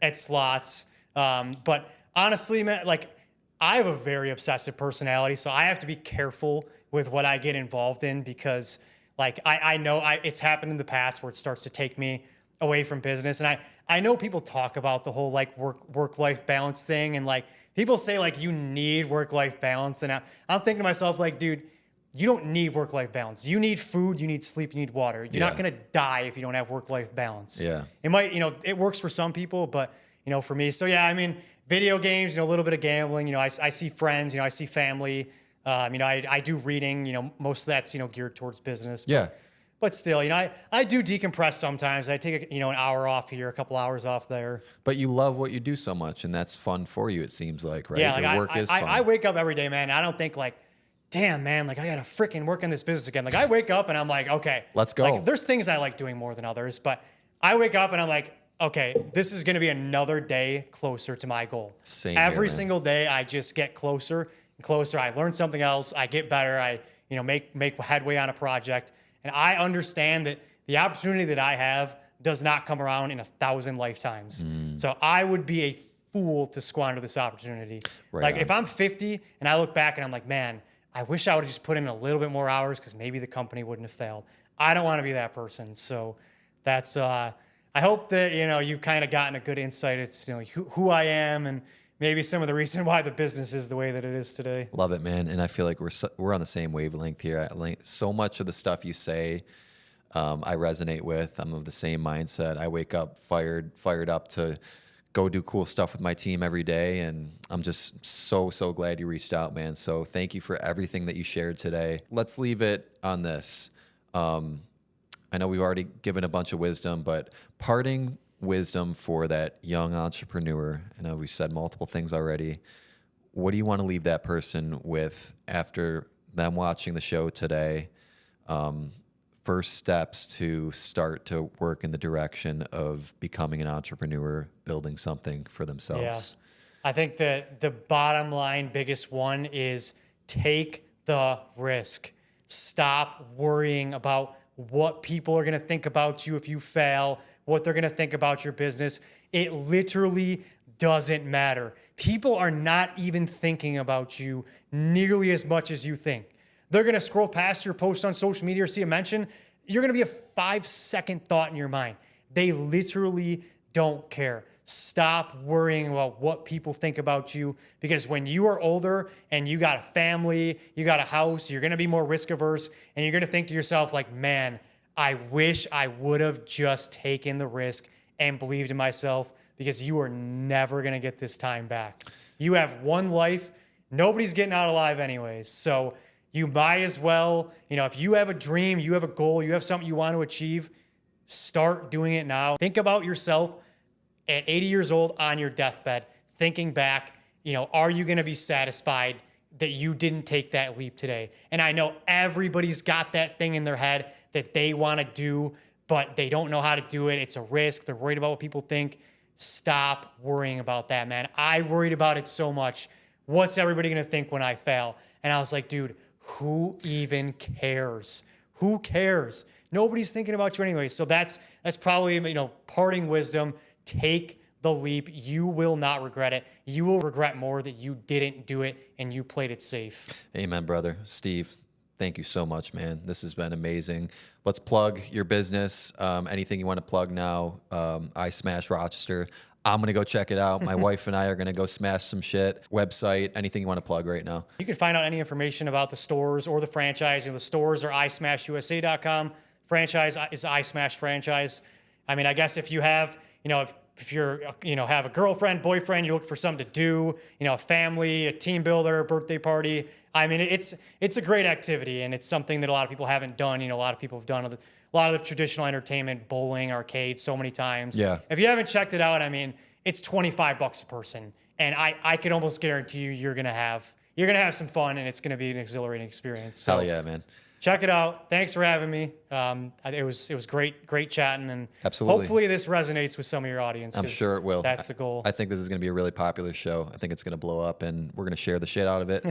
at slots. But honestly, man, like I have a very obsessive personality, so I have to be careful with what I get involved in because like I know it's happened in the past where it starts to take me away from business. And I know people talk about the whole like work-life balance thing, and like people say like you need work-life balance. And I'm thinking to myself like, dude, you don't need work-life balance. You need food, you need sleep, you need water. You're not gonna die if you don't have work-life balance. Yeah. It might, it works for some people, but for me. So yeah, I mean, video games, a little bit of gambling, I see friends, I see family. I do reading, most of that's, geared towards business. But still, I do decompress sometimes. I take, an hour off here, a couple hours off there. But you love what you do so much, and that's fun for you, it seems like, right? Yeah, like work is fun. I wake up every day, man. I don't think like, damn, man, like I got to freaking work on this business again. Like I wake up and I'm like, okay. Let's go. Like, there's things I like doing more than others, but I wake up and I'm like, okay, this is going to be another day closer to my goal. Same Every here, man. single day, I just get closer and closer. I learn something else. I get better. I, make headway on a project. And I understand that the opportunity that I have does not come around in 1,000 lifetimes. So I would be a fool to squander this opportunity. Right like on. if I'm 50 and I look back and I'm like, man, I wish I would have just put in a little bit more hours because maybe the company wouldn't have failed. I don't want to be that person. So that's, I hope that, you've kind of gotten a good insight. It's, who I am and maybe some of the reason why the business is the way that it is today. Love it, man. And I feel like we're on the same wavelength here. So much of the stuff you say, I resonate with. I'm of the same mindset. I wake up fired up to go do cool stuff with my team every day. And I'm just so glad you reached out, man. So thank you for everything that you shared today. Let's leave it on this. I know we've already given a bunch of wisdom, but parting wisdom for that young entrepreneur. I know we've said multiple things already. What do you want to leave that person with after them watching the show today? First steps to start to work in the direction of becoming an entrepreneur, building something for themselves. Yeah. I think that the bottom line, biggest one is take the risk. Stop worrying about what people are going to think about you if you fail, what they're going to think about your business. It literally doesn't matter. People are not even thinking about you nearly as much as you think. They're going to scroll past your post on social media or see a mention. You're going to be a 5-second thought in your mind. They literally don't care. Stop worrying about what people think about you, because when you are older and you got a family, you got a house, you're going to be more risk averse, and you're going to think to yourself like, man, I wish I would have just taken the risk and believed in myself, because you are never going to get this time back. You have one life. Nobody's getting out alive anyways. So you might as well, if you have a dream, you have a goal, you have something you want to achieve, start doing it now. Think about yourself at 80 years old on your deathbed, thinking back, are you going to be satisfied that you didn't take that leap today? And I know everybody's got that thing in their head that they want to do, but they don't know how to do it. It's a risk. They're worried about what people think. Stop worrying about that, man. I worried about it so much. What's everybody going to think when I fail? And I was like, dude, who even cares? Who cares? Nobody's thinking about you anyway. So that's probably, parting wisdom. Take the leap. You will not regret it. You will regret more that you didn't do it and you played it safe. Amen, brother. Steve, thank you so much, man. This has been amazing. Let's plug your business. Anything you want to plug now, iSmash Rochester. I'm going to go check it out. My wife and I are going to go smash some shit. Website, anything you want to plug right now? You can find out any information about the stores or the franchise. The stores are ismashusa.com. Franchise is iSmash franchise. I mean, I guess if you have, if you're, have a girlfriend, boyfriend, you look for something to do, a family, a team builder, a birthday party. I mean, it's a great activity, and it's something that a lot of people haven't done. A lot of people have done a lot of the traditional entertainment, bowling, arcades, so many times. Yeah. If you haven't checked it out, I mean, it's $25 a person, and I can almost guarantee you're gonna have some fun, and it's gonna be an exhilarating experience. So, Hell yeah, man. check it out. Thanks for having me. It was great chatting, and Absolutely. hopefully this resonates with some of your audience. I'm sure it will. That's the goal. I think this is going to be a really popular show. I think it's going to blow up, and we're going to share the shit out of it.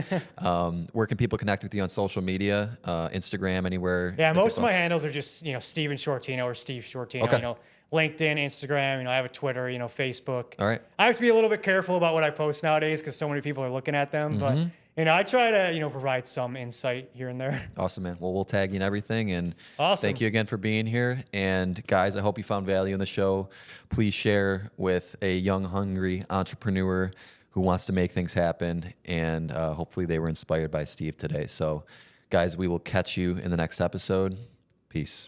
Where can people connect with you on social media? Instagram, anywhere? Yeah, most of my handles are just Steven Shortino or Steve Shortino. Okay. LinkedIn, Instagram. I have a Twitter. Facebook. All right. I have to be a little bit careful about what I post nowadays because so many people are looking at them. But I try to provide some insight here and there. Awesome, man. Well, we'll tag you and everything. And Awesome. Thank you again for being here. And guys, I hope you found value in the show. Please share with a young, hungry entrepreneur who wants to make things happen. And hopefully they were inspired by Steve today. So guys, we will catch you in the next episode. Peace.